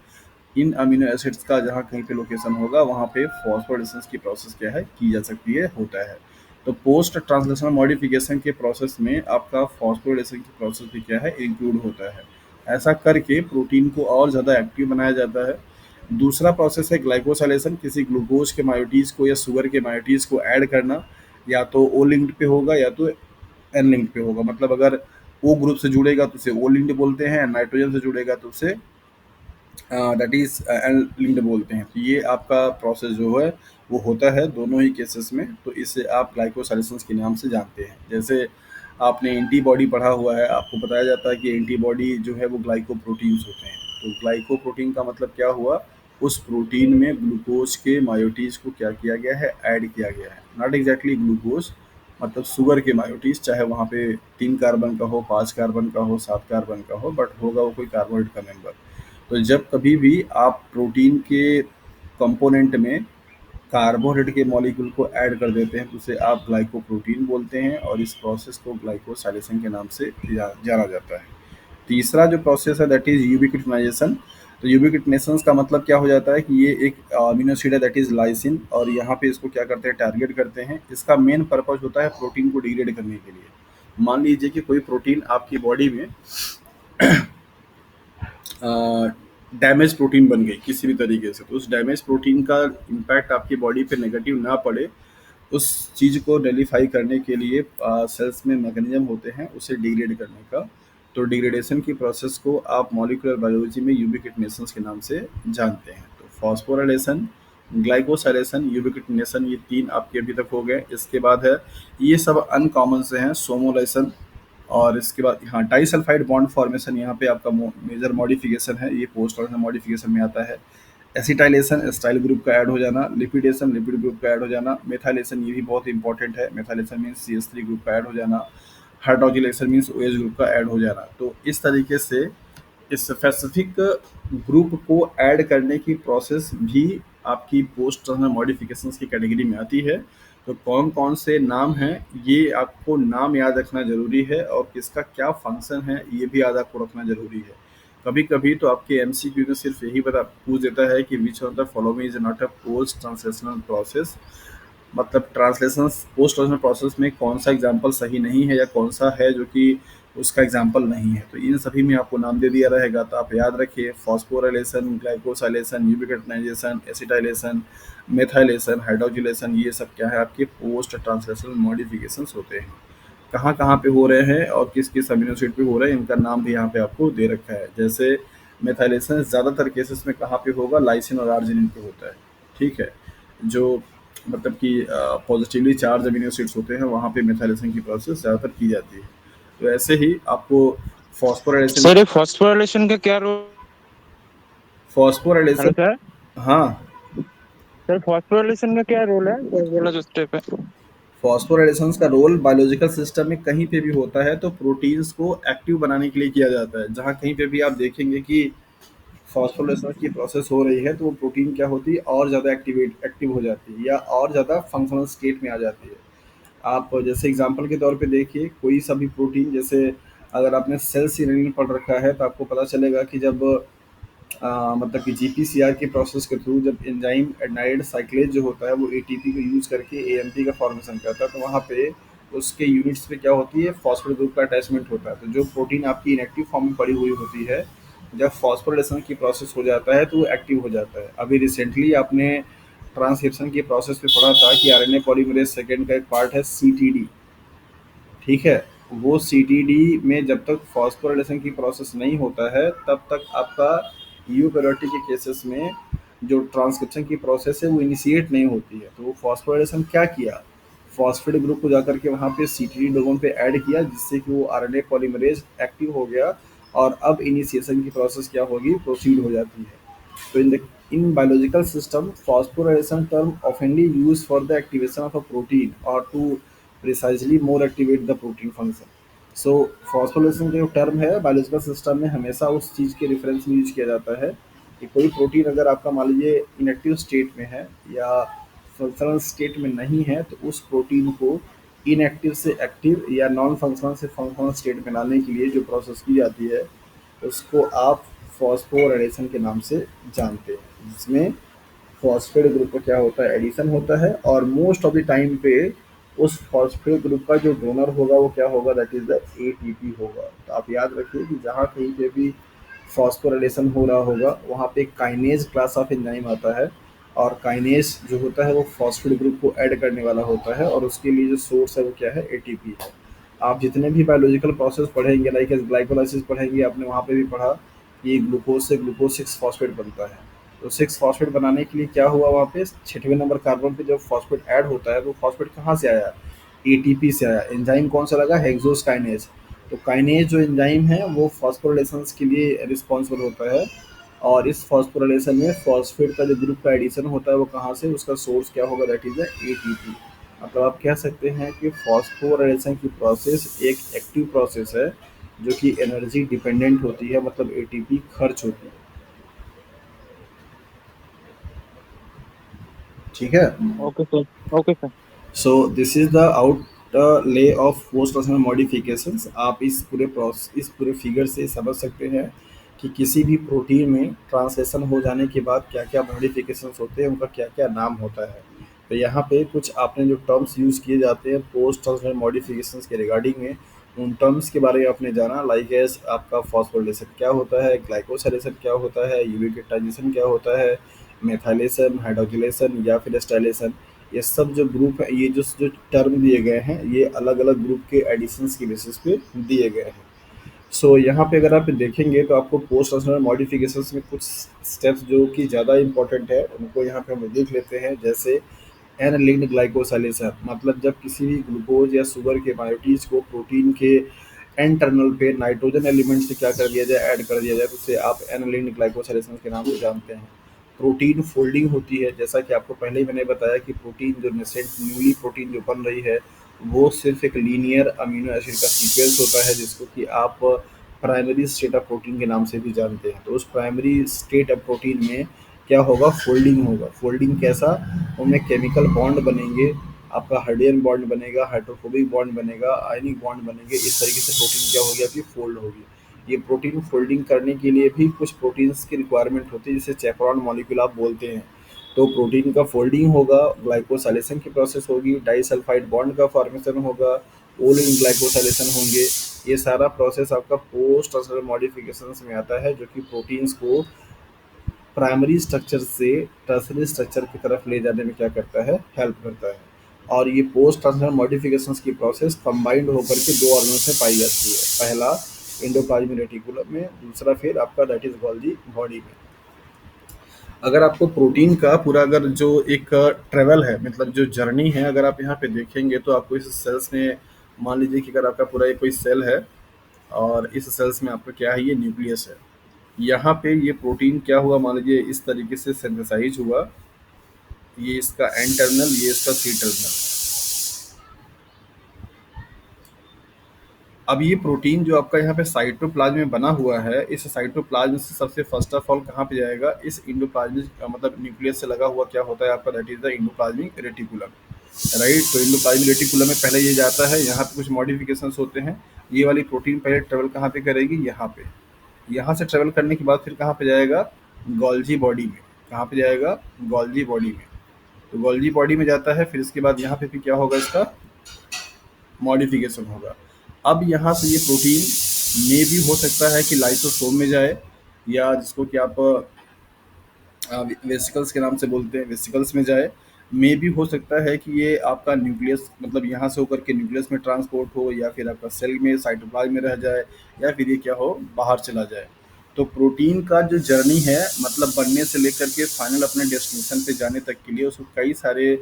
इन अमीनो एसिड्स का जहाँ कहीं पे लोकेशन होगा वहाँ पे फॉस्फोरिलेशन की प्रोसेस क्या है, की जा सकती है, होता है। तो पोस्ट ट्रांसलेशनल मॉडिफिकेशन के प्रोसेस में आपका फॉस्फोरिलेशन की प्रोसेस भी क्या है, इंक्लूड होता है। ऐसा करके प्रोटीन को और ज़्यादा एक्टिव बनाया जाता है। दूसरा प्रोसेस है ग्लाइकोसाइलेशन, किसी ग्लूकोज के मायोटीज़ को या शुगर के मायोटीज़ को ऐड करना। या तो ओ लिंक्ड पे होगा या तो एन लिंक्ड पे होगा। मतलब अगर ओ ग्रुप से जुड़ेगा तो उसे ओ लिंक्ड बोलते हैं, नाइट्रोजन से जुड़ेगा तो उसे दैट इज एल लिंक्ड बोलते हैं। तो ये आपका प्रोसेस जो है वो होता है दोनों ही केसेस में। तो इसे आप ग्लाइकोसाइलेशन के नाम से जानते हैं। जैसे आपने एंटीबॉडी पढ़ा हुआ है, आपको बताया जाता है कि एंटीबॉडी जो है वो ग्लाइकोप्रोटीन्स होते हैं। तो ग्लाइकोप्रोटीन का मतलब क्या हुआ, उस प्रोटीन में ग्लूकोज के मायोटीज को क्या किया गया है, ऐड किया गया है। नॉट एग्जैक्टली ग्लूकोज, मतलब शुगर के मायोटीज, चाहे वहाँ पे 3 कार्बन का हो, 5 कार्बन का हो, 7 कार्बन का हो, बट होगा वो कोई कार्बोनेट का मेंबर। तो जब कभी भी आप प्रोटीन के कंपोनेंट में कार्बोहाइड्रेट के मॉलिक्यूल को ऐड कर देते हैं तो उसे आप ग्लाइकोप्रोटीन बोलते हैं और इस प्रोसेस को ग्लाइकोसाइलेशन के नाम से जाना जाता है। तीसरा जो प्रोसेस है दैट इज यूबिक्विटिनेशन। तो यूबिक्विटिनेशन का मतलब क्या हो जाता है कि ये एक अमीनो एसिड है दैट इज लाइसिन, और यहाँ पे इसको क्या करते हैं, टारगेट करते हैं। इसका मेन पर्पज होता है प्रोटीन को डिग्रेड करने के लिए। मान लीजिए कि कोई प्रोटीन आपकी बॉडी में डैमेज प्रोटीन बन गई किसी भी तरीके से, तो उस डैमेज प्रोटीन का इम्पैक्ट आपकी बॉडी पे नेगेटिव ना पड़े, उस चीज़ को नलिफाई करने के लिए सेल्स में मैकेनिज्म होते हैं उसे डिग्रेड करने का। तो डिग्रेडेशन की प्रोसेस को आप मॉलिक्यूलर बायोलॉजी में यूबिक्विटिनेशन के नाम से जानते हैं। तो फॉस्फोराइलेशन ग्लाइकोसाइलेशन, यूबिक्विटिनेशन, ये 3 आपके अभी तक हो गए। इसके बाद है, ये सब अनकॉमन से हैं, सोमोलेशन, और इसके बाद हाँ, डाइसल्फाइड बॉन्ड फॉर्मेशन यहाँ पे आपका मेजर मॉडिफिकेशन है, ये पोस्ट ट्रांजिशन मॉडिफिकेशन में आता है। एसिटाइलेशन, एसिटाइल ग्रुप का ऐड हो जाना। लिपिडेशन, लिपिड ग्रुप का ऐड हो जाना। मेथाइलेशन, ये भी बहुत इंपॉर्टेंट है, मेथाइलेशन मीन्स CH3 ग्रुप का ऐड हो जाना। हाइड्रोजिलेशन मीन्स OH ग्रुप का ऐड हो जाना। तो इस तरीके से इस स्पेसिफिक ग्रुप को ऐड करने की प्रोसेस भी आपकी पोस्ट ट्रांजिशन मॉडिफिकेशंस की कैटेगरी में आती है। तो कौन कौन से नाम हैं, ये आपको नाम याद रखना ज़रूरी है, और किसका क्या फंक्शन है ये भी याद आपको रखना ज़रूरी है। कभी कभी तो आपके MCQ में सिर्फ यही बता पूछ देता है कि which of the following is not a post translational process, मतलब ट्रांसलेशन पोस्ट ट्रांसलेशन प्रोसेस में कौन सा एग्जाम्पल सही नहीं है, या कौन सा है जो कि उसका एग्जाम्पल नहीं है। तो इन सभी में आपको नाम दे दिया रहेगा, तो आप याद रखिए, फॉस्फोराइलेशन, ग्लाइकोसाइलेशन, यूबिक्विटिनाइजेशन, एसिटाइलेशन, मेथाइलेशन, हाइड्रोजिलेशन, ये सब क्या है, आपके पोस्ट ट्रांसलेशनल मॉडिफिकेशंस होते हैं। कहाँ कहाँ पे हो रहे हैं और किस किस अमीनो एसिड पे हो रहे हैं, इनका नाम भी यहाँ पे आपको दे रखा है। जैसे मेथाइलेशन ज़्यादातर केसेस में कहाँ पे होगा, लाइसिन और आर्जिनिन पे होता है। ठीक है, जो मतलब कि पॉजिटिवली चार्ज अमीनो एसिड्स होते हैं, वहाँ पे मेथाइलेशन की प्रोसेस ज़्यादातर की जाती है। तो ऐसे ही आपको फॉस्फोराइलेशन, सर ये फॉस्फोराइलेशन का क्या रोल? Hello phosphorylation, sir. हाँ, सर फॉस्फोराइलेशन का क्या रोल है, बोला जो स्टेप है? फॉस्फोराइलेशन का रोल बायोलॉजिकल सिस्टम में कहीं पे भी होता है तो प्रोटीन्स को एक्टिव बनाने के लिए किया जाता है। जहाँ कहीं पे भी आप देखेंगे कि फॉस्फोराइलेशन की प्रोसेस हो रही है, तो वो प्रोटीन क्या होती है, और ज़्यादा एक्टिव हो जाती है, या और ज़्यादा फंक्शनल स्टेट में आ जाती है। आप जैसे एग्जांपल के तौर पे देखिए, कोई सा भी प्रोटीन, जैसे अगर आपने सेल सिग्नलिंग पढ़ रखा है तो आपको पता चलेगा कि जब मतलब कि GPCR के प्रोसेस के थ्रू जब एंजाइम एडेनाइड साइक्लेज जो होता है वो ATP को यूज़ करके AMP का फॉर्मेशन करता है, तो वहाँ पे उसके यूनिट्स पे क्या होती है, फॉस्फेट ग्रुप का अटैचमेंट होता है। तो जो प्रोटीन आपकी इनएक्टिव फॉर्म में पड़ी हुई होती है, जब फॉस्फोरिलेशन की प्रोसेस हो जाता है तो वो एक्टिव हो जाता है। अभी रिसेंटली आपने ट्रांसक्रिप्शन की प्रोसेस पे पढ़ा था कि RNA पॉलीमरेज सेकेंड का एक पार्ट है CTD। ठीक है, वो CTD में जब तक फॉस्फोराइलेशन की प्रोसेस नहीं होता है, तब तक आपका यूकैरियोटिक के केसेस में जो ट्रांसक्रिप्शन की प्रोसेस है वो इनिशिएट नहीं होती है। तो वो फॉस्फोराइलेशन क्या किया, फॉस्फेट ग्रुप को जाकर के वहाँ पे CTD लोगों पे ऐड किया, जिससे कि वो RNA पॉलीमरेज एक्टिव हो गया, और अब इनिशिएशन की प्रोसेस क्या होगी, प्रोसीड हो जाती है। So in biological system, phosphorylation term oftenly used for the activation of a protein or to precisely more activate the protein function. So phosphorylation जो टर्म है बायोलॉजिकल सिस्टम में हमेशा उस चीज़ के रेफरेंस में यूज किया जाता है कि कोई प्रोटीन अगर आपका मान लीजिए इनएक्टिव स्टेट में है या फंक्शनल स्टेट में नहीं है, तो उस प्रोटीन को इनएक्टिव से एक्टिव या नॉन फंक्शनल से फंक्शनल स्टेट में लाने के लिए जो प्रोसेस की जाती है, उसको आप फॉस्फोराइलेशन के नाम से जानते हैं, जिसमें फॉस्फेट ग्रुप का क्या होता है, एडिशन होता है, और मोस्ट ऑफ द टाइम पे उस फॉस्फेट ग्रुप का जो डोनर होगा वो क्या होगा, दैट इज द ATP होगा। तो आप याद रखिए कि जहाँ कहीं पे भी फॉस्फोराइलेशन हो रहा होगा वहाँ पे काइनेज क्लास ऑफ एंजाइम आता है, और काइनेज जो होता है वो फॉस्फेट ग्रुप को ऐड करने वाला होता है, और उसके लिए जो सोर्स है वो क्या है, ATP है। आप जितने भी बायोलॉजिकल प्रोसेस पढ़ेंगे, लाइक ग्लाइकोलाइसिस पढ़ेंगे, आपने वहाँ पे भी पढ़ा कि ग्लूकोज से ग्लूकोज 6 फॉस्फेट बनता है। तो 6 फॉस्फेट बनाने के लिए क्या हुआ, वहाँ पे 6वें नंबर कार्बन पे जब फॉस्फेट ऐड होता है तो फॉस्फेट कहाँ से आया, ATP से आया। एंजाइम कौन सा लगा, हेक्सोस काइनेज। तो काइनेज जो एंजाइम है वो फॉस्फोराइलेशन के लिए रिस्पॉन्सिबल होता है, और इस फॉस्फोराइलेशन में फॉस्फेट का जो ग्रुप का एडिशन होता है वो कहाँ से, उसका सोर्स क्या होगा, दैट इज द ATP। मतलब आप कह सकते हैं कि फॉस्फोराइलेशन की प्रोसेस एक एक्टिव प्रोसेस है जो कि एनर्जी डिपेंडेंट होती है, मतलब ATP खर्च होती है। ठीक है, okay sir. Okay sir. So this is the out lay off post translational modifications. आप इस पूरे प्रोसेस, इस पूरे फिगर से समझ सकते हैं कि किसी भी प्रोटीन में ट्रांसलेशन हो जाने के बाद क्या क्या मॉडिफिकेशंस होते हैं, उनका क्या क्या नाम होता है। तो यहाँ पे कुछ आपने जो टर्म्स यूज़ किए जाते हैं पोस्ट ट्रांसलेशनल मॉडिफिकेशंस के रिगार्डिंग में, उन टर्म्स के बारे में आपने जाना, लाइक एज आपका फॉस्फोराइलेशन क्या होता है, ग्लाइकोसाइलेशन क्या होता है, यूबिक्विटाइजेशन क्या होता है, मेथाइलेशन, हाइड्रोजिलेशन या फिर एस्टाइलेशन। ये सब जो ग्रुप है, ये जो जो टर्म दिए गए हैं, ये अलग अलग ग्रुप के एडिशंस की बेसिस पे दिए गए हैं। सो यहाँ पे अगर आप देखेंगे तो आपको पोस्ट ट्रांसलेशनल मॉडिफिकेशंस में कुछ स्टेप्स जो कि ज़्यादा इंपॉर्टेंट है उनको यहाँ पे हम देख लेते हैं। जैसे एन लिंक्ड ग्लाइकोसाइलेशन, मतलब जब किसी भी ग्लूकोज या शुगर के बायोटीज को प्रोटीन के एन टर्मिनल पे नाइट्रोजन एलिमेंट से क्या कर दिया जाए, ऐड कर दिया जाए, तो उसे आप एन लिंक्ड ग्लाइकोसाइलेशन के नाम से जानते हैं। प्रोटीन फोल्डिंग होती है, जैसा कि आपको पहले ही मैंने बताया कि प्रोटीन जो नेसेंट न्यूली प्रोटीन जो बन रही है वो सिर्फ एक लीनियर अमीनो एसिड का सीक्वेंस होता है, जिसको कि आप प्राइमरी स्टेट ऑफ प्रोटीन के नाम से भी जानते हैं। तो उस प्राइमरी स्टेट ऑफ प्रोटीन में क्या होगा, फोल्डिंग होगा। फोल्डिंग कैसा, उनमें केमिकल बॉन्ड बनेंगे, आपका हाइड्रोजन बॉन्ड बनेगा, हाइड्रोफोबिक बॉन्ड बनेगा, आयनिक बॉन्ड बनेंगे। इस तरीके से प्रोटीन क्या होगी, आपकी फोल्ड होगी। ये प्रोटीन फोल्डिंग करने के लिए भी कुछ प्रोटीन्स की रिक्वायरमेंट होती है, जिसे चैपरॉन मॉलिक्यूल आप बोलते हैं। तो प्रोटीन का फोल्डिंग होगा, ग्लाइकोसाइलेशन की प्रोसेस होगी, डाइसल्फाइड बॉन्ड का फॉर्मेशन होगा, ओलिन ग्लाइकोसाइलेशन होंगे। ये सारा प्रोसेस आपका पोस्ट ट्रांसलेशनल मॉडिफिकेशंस में आता है, जो कि प्रोटीन्स को प्राइमरी स्ट्रक्चर से टर्सरी स्ट्रक्चर की तरफ ले जाने में क्या करता है, हेल्प करता है। और ये पोस्ट ट्रांसलेशनल मॉडिफिकेशंस की प्रोसेस कंबाइंड होकर के दो ऑर्गन्स में पाई जाती है। पहला एंडोप्लाज्मिक रेटिकुलम में, दूसरा फिर आपका दैट इज गोल्गी बॉडी में। अगर आपको प्रोटीन का पूरा अगर जो एक ट्रेवल है, मतलब जो जर्नी है, अगर आप यहाँ पे देखेंगे तो आपको इस सेल्स में, मान लीजिए कि अगर आपका पूरा एक कोई सेल है और इस सेल्स में आपका क्या है, ये न्यूक्लियस है। यहाँ पे ये प्रोटीन क्या हुआ, मान लीजिए इस तरीके से सिंथेसाइज हुआ, ये इसका एन टर्मिनल, ये इसका सी टर्मिनल। अब ये प्रोटीन जो आपका यहाँ पे साइटोप्लाज्म में बना हुआ है, इस साइटोप्लाज्म से सबसे फर्स्ट ऑफ ऑल कहाँ पे जाएगा, इस इंडोप्लाज्मिक मतलब न्यूक्लियस से लगा हुआ क्या होता है आपका, that is the endoplasmic reticulum, right. तो इंडोप्लाज्मिक रेटिकुलम में पहले ये जाता है, यहाँ पे कुछ मॉडिफिकेशंस होते हैं। ये वाली प्रोटीन पहले ट्रेवल कहाँ पे करेगी, यहाँ पे। यहाँ से ट्रेवल करने के बाद फिर कहाँ पे जाएगा, गोल्जी बॉडी में। कहाँ पे जाएगा, गोल्जी बॉडी में। तो गोल्जी बॉडी में जाता है, फिर इसके बाद यहाँ पे भी क्या होगा, इसका मॉडिफिकेशन होगा। अब यहाँ से ये प्रोटीन में भी हो सकता है कि लाइसोसोम में जाए, या जिसको कि आप वेसिकल्स के नाम से बोलते हैं, वेसिकल्स में जाए। में भी हो सकता है कि ये आपका न्यूक्लियस, मतलब यहाँ से होकर के न्यूक्लियस में ट्रांसपोर्ट हो, या फिर आपका सेल में साइटोप्लाज्म में रह जाए, या फिर ये क्या हो, बाहर चला जाए। तो प्रोटीन का जो जर्नी है, मतलब बनने से लेकर के फाइनल अपने डेस्टिनेशन पे जाने तक के लिए उसको कई सारे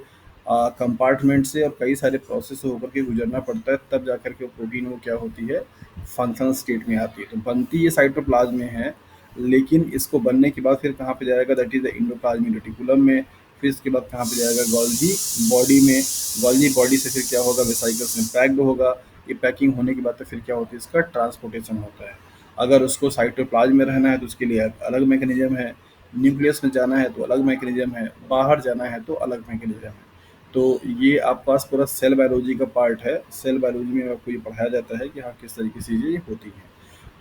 कंपार्टमेंट से और कई सारे प्रोसेस से होकर के गुजरना पड़ता है, तब जाकर के वो प्रोटीन वो क्या होती है, फंक्शनल स्टेट में आती है। तो बनती ये साइटोप्लाज्म में है, लेकिन इसको बनने के बाद फिर कहाँ पे जाएगा, that is the endoplasmic reticulum में। फिर इसके बाद कहाँ पे जाएगा, गोल्गी बॉडी में। गोल्गी बॉडी से फिर क्या होगा, वेसिकल्स में पैक्ड होगा। ये पैकिंग होने के बाद तो फिर क्या होता है, इसका ट्रांसपोर्टेशन होता है। अगर उसको साइटोप्लाज्म में रहना है तो उसके लिए अलग मैकेनिज्म है, न्यूक्लियस में जाना है तो अलग मैकेनिज्म है, बाहर जाना है तो अलग मैकेनिज्म है। तो ये आप पास पूरा सेल बायोलॉजी का पार्ट है। सेल बायोलॉजी में आपको ये पढ़ाया जाता है कि हाँ किस तरीके से ये होती है।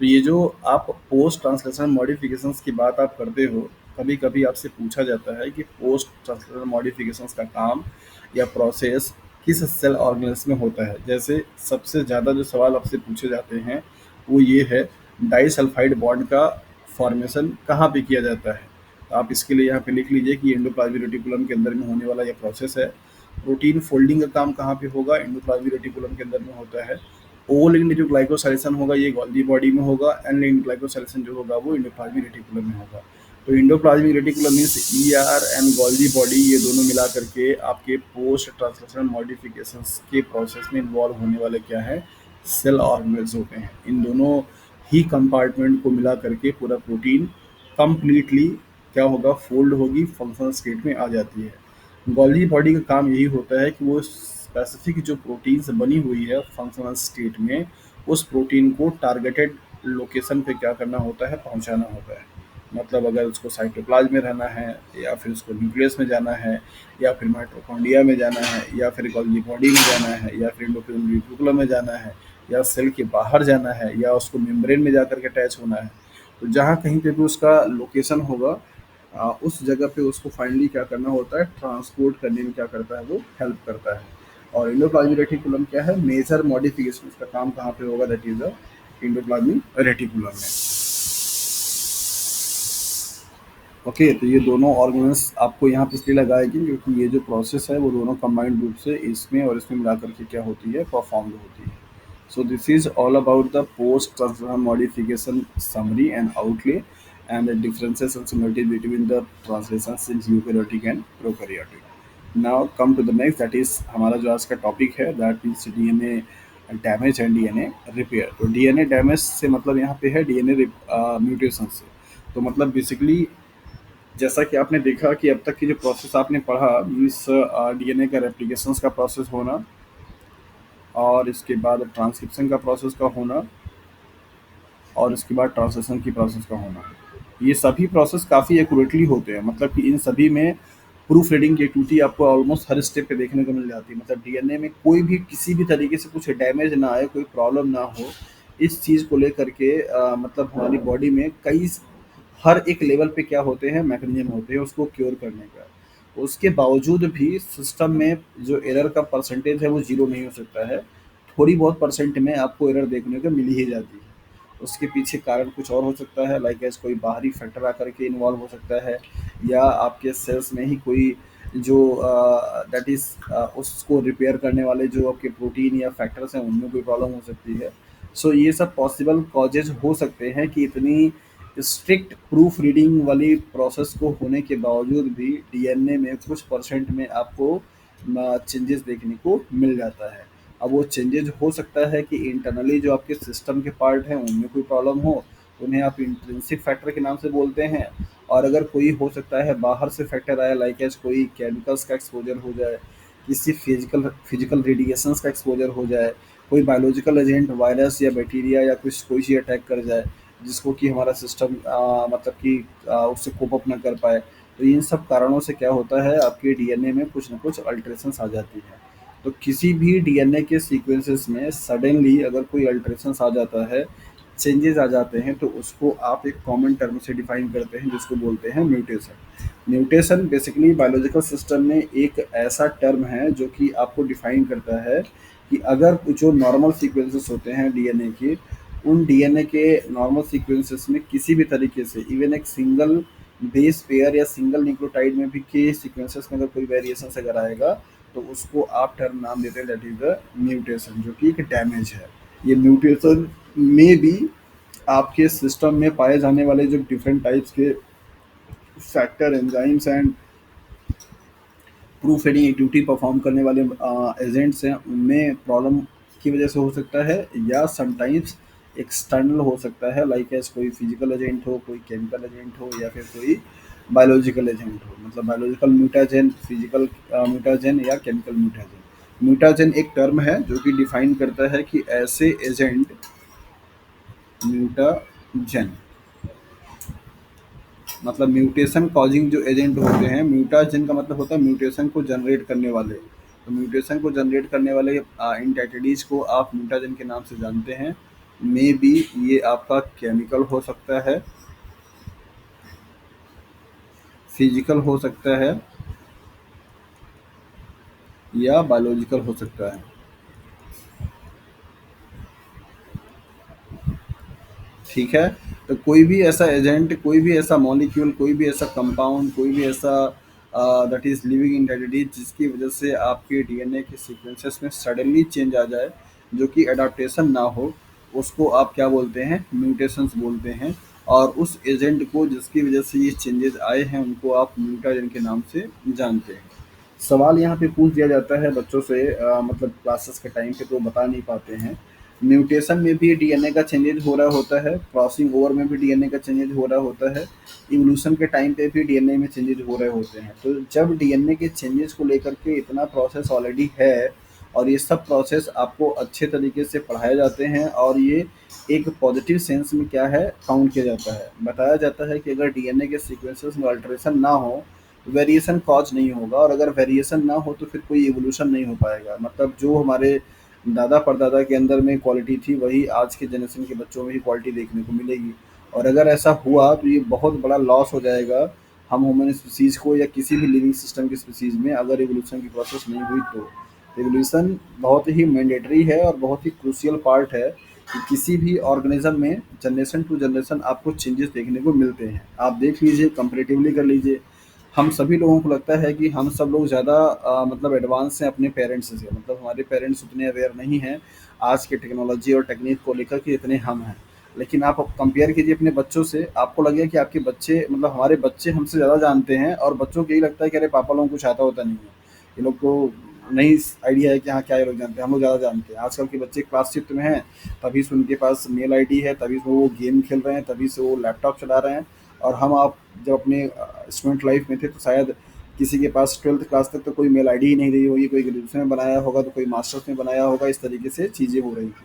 तो ये जो आप पोस्ट ट्रांसलेशनल मॉडिफिकेशंस की बात आप करते हो, कभी कभी आपसे पूछा जाता है कि पोस्ट ट्रांसलेशनल मॉडिफिकेशंस का काम या प्रोसेस किस सेल ऑर्गेनेल्स में होता है। जैसे सबसे ज़्यादा जो सवाल आपसे पूछे जाते हैं वो ये है, डाइसल्फाइड बॉन्ड का फॉर्मेशन कहाँ पे किया जाता है। तो आप इसके लिए यहाँ पे लिख लीजिए कि एंडोप्लाज्मिक रेटिकुलम के अंदर में होने वाला यह प्रोसेस है। प्रोटीन फोल्डिंग का काम कहाँ पे होगा, एंडोप्लाज्मिक रेटिकुलम के अंदर में होता है। ओ लिंक्ड जो ग्लाइकोसाइलेशन होगा ये गोल्गी बॉडी में होगा, एन लिंक्ड ग्लाइकोसाइलेशन जो होगा वो इंडोप्लाज्मिक रेटिकुलम में होगा। तो endoplasmic reticulum means ER and Golgi body, ये दोनों मिला करके आपके पोस्ट ट्रांसलेशनल मॉडिफिकेशंस के प्रोसेस में इन्वॉल्व होने वाले क्या है, सेल ऑर्गेनेल्स होते हैं। इन दोनों ही कंपार्टमेंट को मिला करके पूरा प्रोटीन कंप्लीटली क्या होगा, फोल्ड होगी, फंक्शनल स्टेट में आ जाती है। गोल्गी बॉडी का काम यही होता है कि वो स्पेसिफिक जो प्रोटीन से बनी हुई है फंक्शनल स्टेट में, उस प्रोटीन को टारगेटेड लोकेशन पे क्या करना होता है, पहुंचाना होता है। मतलब अगर उसको साइटोप्लाज्म में रहना है, या फिर उसको न्यूक्लियस में जाना है, या फिर माइटोकॉन्ड्रिया में जाना है, या फिर गोल्गी बॉडी में जाना है, या फिर एंडोप्लाज्मिक रेटिकुलम में जाना है, या सेल के बाहर जाना है, या उसको मेम्ब्रेन में जाकर के अटैच होना है, तो जहाँ कहीं पे भी उसका लोकेशन होगा, उस जगह पे उसको फाइनली क्या करना होता है, ट्रांसपोर्ट करने में क्या करता है, वो हेल्प करता है। और इंडोप्लाज्मिक रेटिकुलम क्या है, मेजर मॉडिफिकेशन का काम कहाँ पे होगा, that is the endoplasmic reticulum में। ओके, तो ये दोनों ऑर्गेनल्स आपको यहाँ पे इसलिए लगाएगी क्योंकि ये जो प्रोसेस है वो दोनों कंबाइंड रूप से इसमें और इसमें मिला करके क्या होती है, परफॉर्म होती है। So this is all about the post-translation modification summary and outlay and the differences and similarities between the translations in eukaryotic and prokaryotic. Now come to the next, that is हमारा जो आज का topic है, that is DNA damage and DNA repair. तो DNA damage से मतलब यहाँ पे है डीएनए म्यूटेशन से. तो मतलब बेसिकली जैसा कि आपने देखा कि अब तक की जो प्रोसेस आपने पढ़ा, इस डीएनए का रेप्लिकेशंस का प्रोसेस होना और इसके बाद ट्रांसक्रिप्शन का प्रोसेस का होना और इसके बाद ट्रांसलेशन की प्रोसेस का होना, ये सभी प्रोसेस काफ़ी एक्यूरेटली होते हैं. मतलब कि इन सभी में प्रूफ रीडिंग की एक्टिविटी आपको ऑलमोस्ट हर स्टेप पे देखने को मिल जाती है. मतलब डीएनए में कोई भी किसी भी तरीके से कुछ डैमेज ना आए, कोई प्रॉब्लम ना हो, इस चीज़ को लेकर के मतलब हमारी बॉडी में कई हर एक लेवल पे क्या होते हैं, मैकेनिज्म होते हैं उसको क्योर करने का. उसके बावजूद भी सिस्टम में जो एरर का परसेंटेज है वो ज़ीरो नहीं हो सकता है. थोड़ी बहुत परसेंट में आपको एरर देखने को मिल ही जाती है. उसके पीछे कारण कुछ और हो सकता है, लाइक एज कोई बाहरी फैक्टर आकर के इन्वॉल्व हो सकता है, या आपके सेल्स में ही कोई जो दैट इज़ उसको रिपेयर करने वाले जो आपके प्रोटीन या फैक्टर्स हैं उनमें कोई प्रॉब्लम हो सकती है. सो ये सब पॉसिबल कॉजेज हो सकते हैं कि इतनी स्ट्रिक्ट प्रूफ रीडिंग वाली प्रोसेस को होने के बावजूद भी डीएनए में कुछ परसेंट में आपको चेंजेस देखने को मिल जाता है. अब वो चेंजेज हो सकता है कि इंटरनली जो आपके सिस्टम के पार्ट हैं उनमें कोई प्रॉब्लम हो, उन्हें आप इंट्रिंसिक फैक्टर के नाम से बोलते हैं. और अगर कोई हो सकता है बाहर से फैक्टर आया, लाइक एज कोई केमिकल्स का एक्सपोजर हो जाए, किसी फिजिकल फिजिकल रेडिएशंस का एक्सपोजर हो जाए, कोई बायोलॉजिकल एजेंट वायरस या बैक्टीरिया या कुछ कोई चीज़ अटैक कर जाए जिसको कि हमारा सिस्टम मतलब कि उससे कोप अप ना कर पाए. तो इन सब कारणों से क्या होता है, आपके डीएनए में कुछ ना कुछ अल्ट्रेशंस आ जाती है. तो किसी भी डीएनए के सीक्वेंसेस में सडनली अगर कोई अल्ट्रेशंस आ जाता है, चेंजेस आ जाते हैं, तो उसको आप एक कॉमन टर्म से डिफाइन करते हैं जिसको बोलते हैं mutation. Mutation basically biological system में एक ऐसा टर्म है जो कि आपको डिफाइन करता है कि अगर जो नॉर्मल सीक्वेंसेस होते हैं डीएनए के, उन डीएनए के नॉर्मल सीक्वेंसेस में किसी भी तरीके से इवन एक सिंगल बेस पेयर या सिंगल न्यूक्लियोटाइड में भी के सीक्वेंसेस में अगर कोई वेरिएशन अगर आएगा, तो उसको आप टर्म नाम देते हैं दैट इज द म्यूटेशन, जो कि एक डैमेज है. ये म्यूटेशन में भी आपके सिस्टम में पाए जाने वाले जो डिफरेंट टाइप्स के factor, enzymes and proof reading activity perform करने वाले एजेंट्स हैं, उनमें प्रॉब्लम की वजह से हो सकता है, या समटाइम्स एक्सटर्नल हो सकता है, लाइक एज कोई फिजिकल एजेंट हो, कोई केमिकल एजेंट हो, या फिर कोई बायोलॉजिकल एजेंट हो. मतलब बायोलॉजिकल म्यूटाजेन, फिजिकल म्यूटाजेन या केमिकल म्यूटाजेन. म्यूटाजेन एक टर्म है जो कि डिफाइन करता है कि ऐसे एजेंट म्यूटाजेन मतलब म्यूटेशन कॉजिंग जो एजेंट होते हैं. म्यूटाजेन का मतलब होता है म्यूटेशन को जनरेट करने वाले. तो म्यूटेशन को जनरेट करने वाले एंटिटीज को आप म्यूटाजेन के नाम से जानते हैं. मे बी ये आपका केमिकल हो सकता है, फिजिकल हो सकता है, या बायोलॉजिकल हो सकता है. ठीक है. तो कोई भी ऐसा एजेंट, कोई भी ऐसा मॉलिक्यूल, कोई भी ऐसा कंपाउंड, कोई भी ऐसा दैट इज लिविंग एंटिटी जिसकी वजह से आपके डीएनए के सीक्वेंसेस में सडनली चेंज आ जाए, जो कि एडाप्टेशन ना हो, उसको आप क्या बोलते हैं, म्यूटेशंस बोलते हैं. और उस एजेंट को जिसकी वजह से ये चेंजेस आए हैं उनको आप म्यूटाजेन के नाम से जानते हैं. सवाल यहाँ पे पूछ दिया जाता है बच्चों से, मतलब क्लासेस के टाइम पे तो बता नहीं पाते हैं. म्यूटेशन में भी डीएनए का चेंजेज हो रहा होता है, क्रॉसिंग ओवर में भी डीएनए का चेंजेज हो रहा होता है, इवोल्यूशन के टाइम पे भी डीएनए में चेंजेज हो रहे होते हैं. तो जब डीएनए के चेंजेस को लेकर के इतना प्रोसेस ऑलरेडी है, और ये सब प्रोसेस आपको अच्छे तरीके से पढ़ाए जाते हैं, और ये एक पॉजिटिव सेंस में क्या है, काउंट किया जाता है. बताया जाता है कि अगर डीएनए के सीक्वेंसेस में अल्ट्रेशन ना हो, वेरिएशन कॉज नहीं होगा, और अगर वेरिएशन ना हो तो फिर कोई इवोल्यूशन नहीं हो पाएगा. मतलब जो हमारे दादा परदादा के अंदर में क्वालिटी थी, वही आज के जनरेशन के बच्चों में ही क्वालिटी देखने को मिलेगी. और अगर ऐसा हुआ तो ये बहुत बड़ा लॉस हो जाएगा हम ह्यूमन स्पीसीज़ को, या किसी भी लिविंग सिस्टम की स्पीसीज़ में, अगर इवोल्यूशन की प्रोसेस नहीं हुई तो. इवोल्यूशन बहुत ही मैंडेटरी है और बहुत ही क्रूशियल पार्ट है कि किसी भी ऑर्गेनिज्म में जनरेशन टू जनरेशन आपको चेंजेस देखने को मिलते हैं. आप देख लीजिए, कंपेरेटिवली कर लीजिए, हम सभी लोगों को लगता है कि हम सब लोग ज़्यादा मतलब एडवांस हैं अपने पेरेंट्स से, मतलब हमारे पेरेंट्स उतने अवेयर नहीं हैं आज के टेक्नोलॉजी और टेक्निक को लेकर के जितने हम हैं। लेकिन आप कंपेयर कीजिए अपने बच्चों से, आपको लगेगा कि आपके बच्चे मतलब हमारे बच्चे हमसे ज़्यादा जानते हैं, और बच्चों को यही लगता है कि अरे पापा लोगों को कुछ आता होता नहीं है, ये लोग को नहीं आइडिया है कि हाँ क्या ये लोग जानते हैं, हम लोग ज़्यादा जानते हैं। आजकल के बच्चे क्लास फिफ्थ में हैं, तभी से उनके पास मेल आईडी है, तभी से वो गेम खेल रहे हैं, तभी से वो लैपटॉप चला रहे हैं। और हम आप जब अपने स्टूडेंट लाइफ में थे तो शायद किसी के पास ट्वेल्थ क्लास तक तो कोई मेल आईडी ही नहीं रही होगी, कोई ग्रेजुएशन में बनाया होगा तो कोई मास्टर्स में बनाया होगा, इस तरीके से चीज़ें हो रही थी।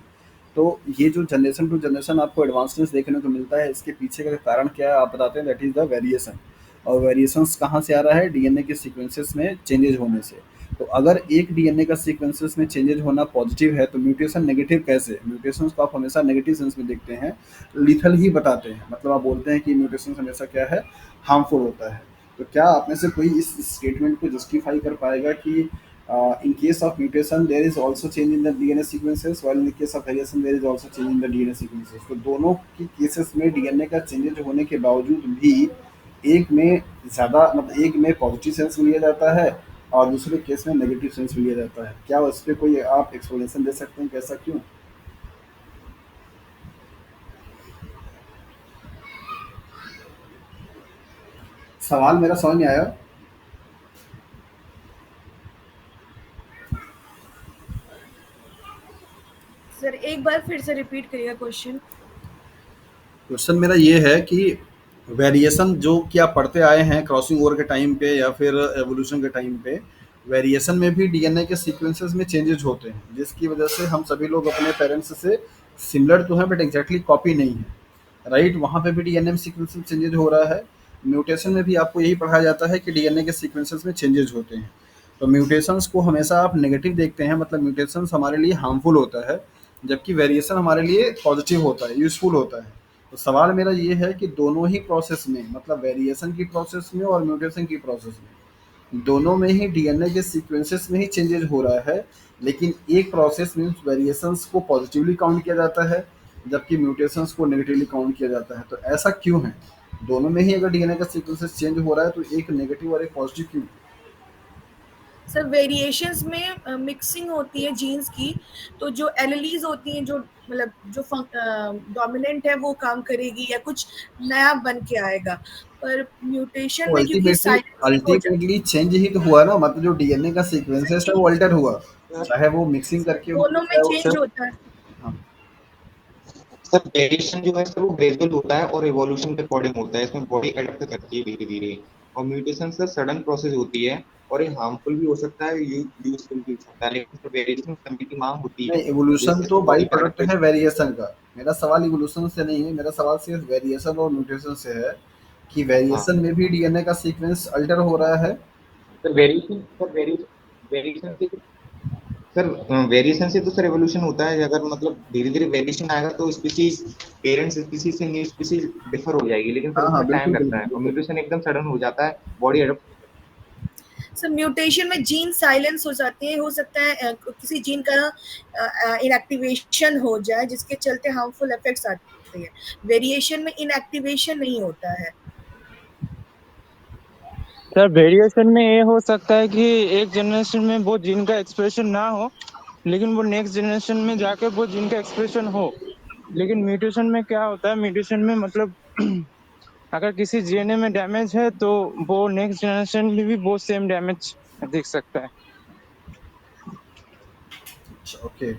तो ये जो जनरेशन टू जनरेशन आपको एडवांसनेस देखने को मिलता है, इसके पीछे का कारण क्या है आप बताते हैं? That is the variation. और वेरिएशंस कहाँ से आ रहा है? डीएनए के सीक्वेंसेस में चेंजेज होने से। तो अगर एक डीएनए का सीक्वेंसेस में चेंजेज होना पॉजिटिव है तो म्यूटेशन नेगेटिव कैसे? म्यूटेशंस को आप हमेशा नेगेटिव सेंस में देखते हैं, लिथल ही बताते हैं, मतलब आप बोलते हैं कि म्यूटेशन हमेशा क्या है, हार्मफुल होता है। तो क्या आप में से कोई इस स्टेटमेंट को जस्टिफाई कर पाएगा कि in case of mutation there is also change in the DNA sequences, while in the case of variation there is also change in the DNA sequences? तो दोनों की केसेस में डीएनए का चेंजेज होने के बावजूद भी एक में ज़्यादा मतलब एक में पॉजिटिव सेंस लिया जाता है और दूसरे केस में नेगेटिव सेंस लिया जाता है। क्या इस पे कोई आप एक्सप्लेनेशन दे सकते हैं कि ऐसा क्यों? सवाल मेरा समझ में आया? सर एक बार फिर से रिपीट करिएगा क्वेश्चन। क्वेश्चन मेरा ये है कि वेरिएशन जो कि आप पढ़ते आए हैं क्रॉसिंग ओवर के टाइम पे या फिर एवोल्यूशन के टाइम पे, वेरिएशन में भी डीएनए के सीक्वेंसेस में चेंजेस होते हैं, जिसकी वजह से हम सभी लोग अपने पेरेंट्स से सिमिलर तो हैं बट एग्जैक्टली कॉपी नहीं है, राइट? वहाँ पे भी डीएनए में सीक्वेंस में चेंजेस हो रहा है। म्यूटेशन में भी आपको यही पढ़ाया जाता है कि डीएनए के सीक्वेंसेस में चेंजेस होते हैं। तो म्यूटेशंस को हमेशा आप नेगेटिव देखते हैं, मतलब म्यूटेशंस हमारे लिए हार्मफुल होता है, जबकि वेरिएशन हमारे लिए पॉजिटिव होता है, यूज़फुल होता है। तो सवाल मेरा ये है कि दोनों ही प्रोसेस में, मतलब वेरिएशन की प्रोसेस में और म्यूटेशन की प्रोसेस में, दोनों में ही डीएनए के सीक्वेंसेस में ही चेंजेस हो रहा है, लेकिन एक प्रोसेस में वेरिएशंस को पॉजिटिवली काउंट किया जाता है जबकि म्यूटेशंस को नेगेटिवली काउंट किया जाता है। तो ऐसा क्यों है? दोनों में ही अगर डीएनए का सीक्वेंसेस चेंज हो रहा है तो एक नेगेटिव और एक पॉजिटिव क्यों? सर वेरिएशंस में मिक्सिंग होती है जीन्स की, तो जो एलिलीज होती हैं, जो मतलब जो डोमिनेंट है वो काम करेगी या कुछ नया बन के आएगा। पर म्यूटेशन तो में क्योंकि अल्टीमेटली साइलेंसिंग हो जाती अल्टीमेटली चेंज ही तो हुआ ना, मतलब जो डीएनए का सीक्वेंसेस है है, वो अल्टर हुआ, चाहे वो मिक्सिंग सर करके हुआ दोनों में चाहे वो। चेंज सर होता है। हाँ। सर वेरिएशन जो है सर वो ग्रेजुअल होता है और इवोल्यूशन के अकॉर्डिंग होता है, इसमें बॉडी अडेप्ट करती है धीरे धीरे। और म्यूटेशन सर सडन प्रोसेस होती है और ये हार्मफुल भी हो सकता है, यूजफुल भी हो सकता है, लेकिन सर वेरिएशन समय की मांग होती नहीं, है इवोल्यूशन जिससे तो सर बाई बॉडी का प्रोडक्ट है अडेप्टेशन। वेरिएशन का। मेरा सवाल इवोल्यूशन से नहीं है, मेरा सवाल सिर्फ वेरिएशन और म्यूटेशन से है कि हाँ वेरिएशन में भी डीएनए का सीक्वेंस अल्टर हो रहा है। सर वेरिएशन से सर वेरिएशन से तो सर एवोल्यूशन होता है। अगर मतलब धीरे धीरे वेरिएशन आएगा तो स्पीसीज पेरेंट्स स्पीसीज से न्यू स्पीसीज डिफर हो जाएगी, लेकिन सर हाँ हाँ, उसमें टाइम बिल्कुल लगता बिल्कुल है और बिल्कुल। म्यूटेशन एकदम सडन हो जाता है, बॉडी अडॉप्ट। सर म्यूटेशन में जीन साइलेंस हो जाते हैं, हो सकता है किसी जीन का इनएक्टिवेशन हो जाए जिसके चलते हार्मफुल इफेक्ट्स आते हैं। वेरिएशन में इनएक्टिवेशन नहीं होता है। सर वेरिएशन में ये हो सकता है कि एक जनरेशन में वो जीन का एक्सप्रेशन ना हो, लेकिन वो नेक्स्ट जनरेशन में जाके वो जीन का एक्सप्रेशन हो। लेकिन म्यूटेशन में क्या होता है, म्यूटेशन में मतलब अगर किसी डीएनए में डैमेज है तो वो नेक्स्ट जनरेशन में भी वो सेम डैमेज दिख सकता है। अच्छा, ओके।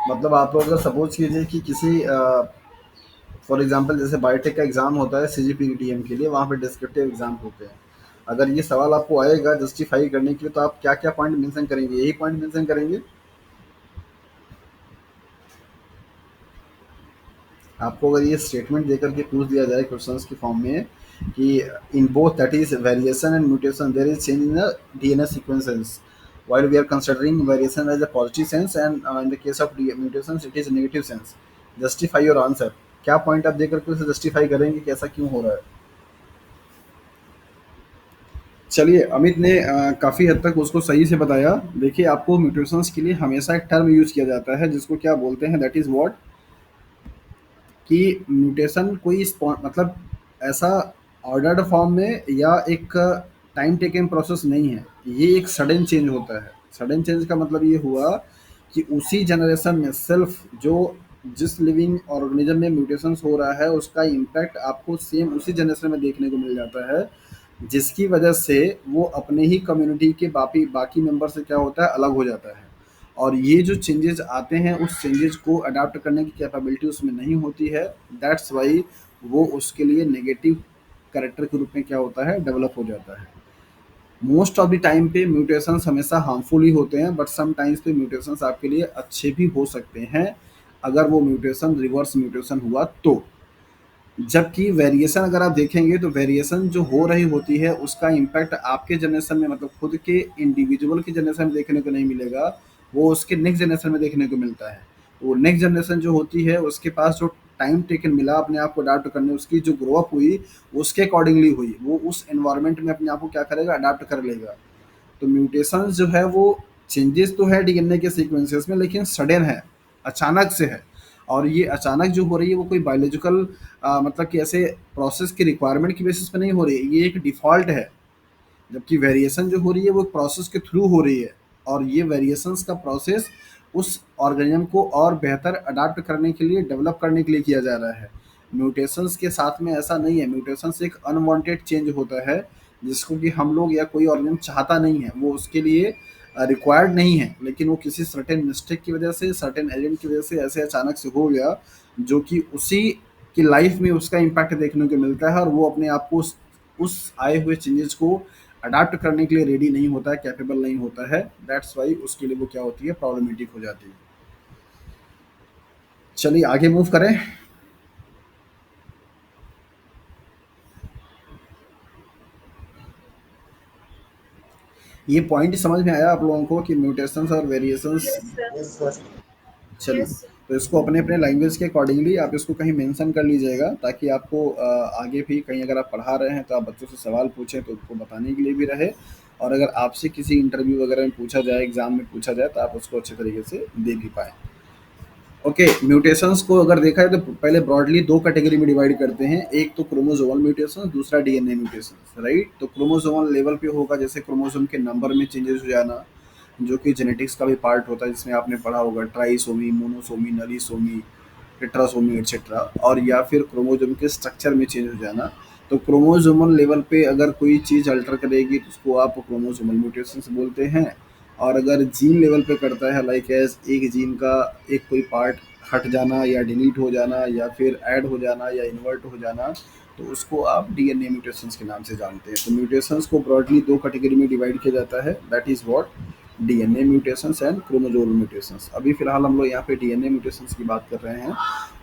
मतलब आप लोग अगर सपोज कीजिए कि किसी फॉर एग्जांपल जैसे बायोटेक का एग्जाम होता है सीजीपीटीएम के लिए, वहाँ पे डिस्क्रिप्टिव एग्जाम होते हैं। अगर ये सवाल आपको आएगा जस्टिफाई करने के लिए तो आप क्या क्या पॉइंट मेंशन करेंगे? यही पॉइंट मेंशन करेंगे? आपको अगर ये स्टेटमेंट देकर के पूछ दिया जाए क्वेश्चंस के फॉर्म में कि in both that is variation and mutation there is change in the DNA sequences, while we are considering variation as a positive sense and in the case of mutations it is negative sense, justify your answer। क्या point आप देकर के उसे justify करेंगे कि ऐसा क्यों हो रहा है? चलिए, अमित ने काफ़ी हद तक उसको सही से बताया। देखिए, आपको म्यूटेशंस के लिए हमेशा एक टर्म यूज़ किया जाता है जिसको क्या बोलते हैं, दैट इज़ व्हाट, कि म्यूटेशन कोई मतलब ऐसा ऑर्डर्ड फॉर्म में या एक टाइम टेकन प्रोसेस नहीं है, ये एक सडन चेंज होता है। सडन चेंज का मतलब ये हुआ कि उसी जनरेशन में सिर्फ जो जिस लिविंग ऑर्गेनिज्म में म्यूटेशंस हो रहा है उसका इम्पैक्ट आपको सेम उसी जनरेशन में देखने को मिल जाता है, जिसकी वजह से वो अपने ही कम्युनिटी के बाकी बाकी मेंबर से क्या होता है, अलग हो जाता है। और ये जो चेंजेस आते हैं उस चेंजेस को अडाप्ट करने की कैपेबिलिटी उसमें नहीं होती है। दैट्स वाई वो उसके लिए नेगेटिव कैरेक्टर के रूप में क्या होता है, डेवलप हो जाता है। मोस्ट ऑफ द टाइम पे म्यूटेशंस हमेशा हार्मफुल ही होते हैं, बट सम टाइम्स पे म्यूटेशंस आपके लिए अच्छे भी हो सकते हैं अगर वो म्यूटेशन रिवर्स म्यूटेशन हुआ तो। जबकि वेरिएशन अगर आप देखेंगे तो वेरिएशन जो हो रही होती है उसका इम्पैक्ट आपके जनरेशन में, मतलब खुद के इंडिविजुअल की जनरेशन में देखने को नहीं मिलेगा, वो उसके नेक्स्ट जनरेशन में देखने को मिलता है। तो वो नेक्स्ट जनरेशन जो होती है उसके पास जो टाइम टेकन मिला अपने आप को अडाप्ट करने, उसकी जो ग्रो अप हुई उसके अकॉर्डिंगली हुई, वो उस एनवायरनमेंट में अपने आप को क्या करेगा, अडाप्ट कर लेगा। तो म्यूटेशंस जो है वो चेंजेस तो है डीएनए के सीक्वेंसेस में, लेकिन सडन है, अचानक से है। और ये अचानक जो हो रही है वो कोई बायोलॉजिकल मतलब कि ऐसे प्रोसेस की रिक्वायरमेंट की बेसिस पे नहीं हो रही है, ये एक डिफ़ॉल्ट है। जबकि वेरिएशन जो हो रही है वो प्रोसेस के थ्रू हो रही है, और ये वेरिएशंस का प्रोसेस उस ऑर्गेनिज्म को और बेहतर अडाप्ट करने के लिए, डेवलप करने के लिए किया जा रहा है। म्यूटेशंस के साथ में ऐसा नहीं है, म्यूटेशंस एक अनवांटेड चेंज होता है जिसको कि हम लोग या कोई ऑर्गेनिज्म चाहता नहीं है, वो उसके लिए रिक्वायर्ड नहीं है, लेकिन वो किसी सर्टेन मिस्टेक की वजह से, सर्टेन एजेंट की वजह से ऐसे अचानक से हो गया जो कि उसी की लाइफ में उसका इम्पैक्ट देखने को मिलता है, और वो अपने आप को उस आए हुए चेंजेस को अडाप्ट करने के लिए रेडी नहीं होता है, कैपेबल नहीं होता है। दैट्स वाई उसके लिए वो क्या होती है, प्रॉब्लमेटिक हो जाती है। चलिए आगे मूव करें। ये पॉइंट समझ में आया आप लोगों को कि म्यूटेशंस और वेरिएशंस। Yes sir. चलिए, यस। तो इसको अपने अपने लैंग्वेज के अकॉर्डिंगली आप इसको कहीं मेंशन कर लीजिएगा, ताकि आपको आगे भी कहीं अगर आप पढ़ा रहे हैं तो आप बच्चों से सवाल पूछें तो उसको बताने के लिए भी रहे, और अगर आपसे किसी इंटरव्यू वगैरह में पूछा जाए, एग्जाम में पूछा जाए, तो आप उसको अच्छे तरीके से दे भी पाएँ। ओके, म्यूटेशंस को अगर देखा है तो पहले ब्रॉडली दो कैटेगरी में डिवाइड करते हैं, एक तो क्रोमोसोमल म्यूटेशन, दूसरा डीएनए म्यूटेशन, राइट। तो क्रोमोसोमल लेवल पे होगा जैसे क्रोमोसोम के नंबर में चेंजेस हो जाना, जो कि जेनेटिक्स का भी पार्ट होता है, जिसमें आपने पढ़ा होगा ट्राइसोमी, मोनोसोमी, नलीसोमी, टेट्रासोमी एक्सेट्रा। और या फिर क्रोमोसोम के स्ट्रक्चर में चेंज हो जाना। तो क्रोमोसोमल लेवल पे अगर कोई चीज़ अल्टर करेगी तो उसको आप क्रोमोसोमल म्यूटेशंस बोलते हैं। और अगर जीन लेवल पे करता है, लाइक एज एक जीन का एक कोई पार्ट हट जाना या डिलीट हो जाना या फिर ऐड हो जाना या इन्वर्ट हो जाना, तो उसको आप डीएनए म्यूटेशंस के नाम से जानते हैं। तो म्यूटेशंस को ब्रॉडली दो कैटेगरी में डिवाइड किया जाता है, that is what, DNA mutations and chromosomal mutations. अभी फिलहाल हम लोग यहाँ पे डीएनए म्यूटेशंस की बात कर रहे हैं।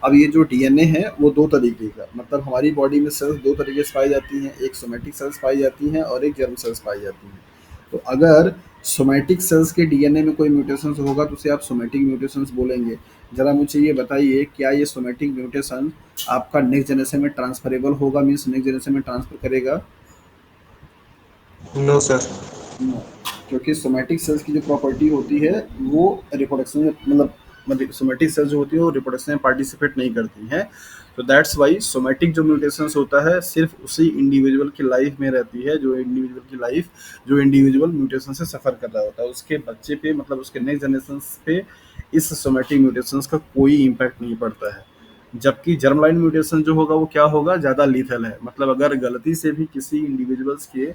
अब ये जो डीएनए है वो दो तरीके का, मतलब हमारी बॉडी में सेल्स दो तरीके से पाई जाती हैं, एक सोमेटिक सेल्स पाई जाती हैं और एक जर्म सेल्स पाई जाती हैं। तो अगर सोमेटिक सेल्स के डीएनए में कोई म्यूटेशन होगा तो उसे आप सोमेटिक म्यूटेशंस बोलेंगे। ज़रा मुझे ये बताइए, क्या ये सोमेटिक म्यूटेशन आपका नेक्स्ट जनरेशन में ट्रांसफरेबल होगा, मीन्स नेक्स्ट जनरेशन में ट्रांसफर करेगा? No sir. नो, क्योंकि सोमेटिक सेल्स की जो प्रॉपर्टी होती है वो रिप्रोडक्शन में, मतलब सोमेटिक सेल्स जो होती है वो रिप्रोडक्शन में पार्टिसिपेट नहीं करती हैं। तो दैट्स वाई सोमेटिक जो म्यूटेशंस होता है सिर्फ उसी इंडिविजुअल की लाइफ में रहती है, जो इंडिविजुअल म्यूटेशन से सफ़र कर रहा होता है, उसके बच्चे पे, मतलब उसके नेक्स्ट जनरेशन पे इस सोमेटिक म्यूटेशंस का कोई इम्पैक्ट नहीं पड़ता है। जबकि जर्म लाइन म्यूटेशन जो होगा वो क्या होगा, ज़्यादा लीथल है। मतलब अगर गलती से भी किसी इंडिविजुअल्स के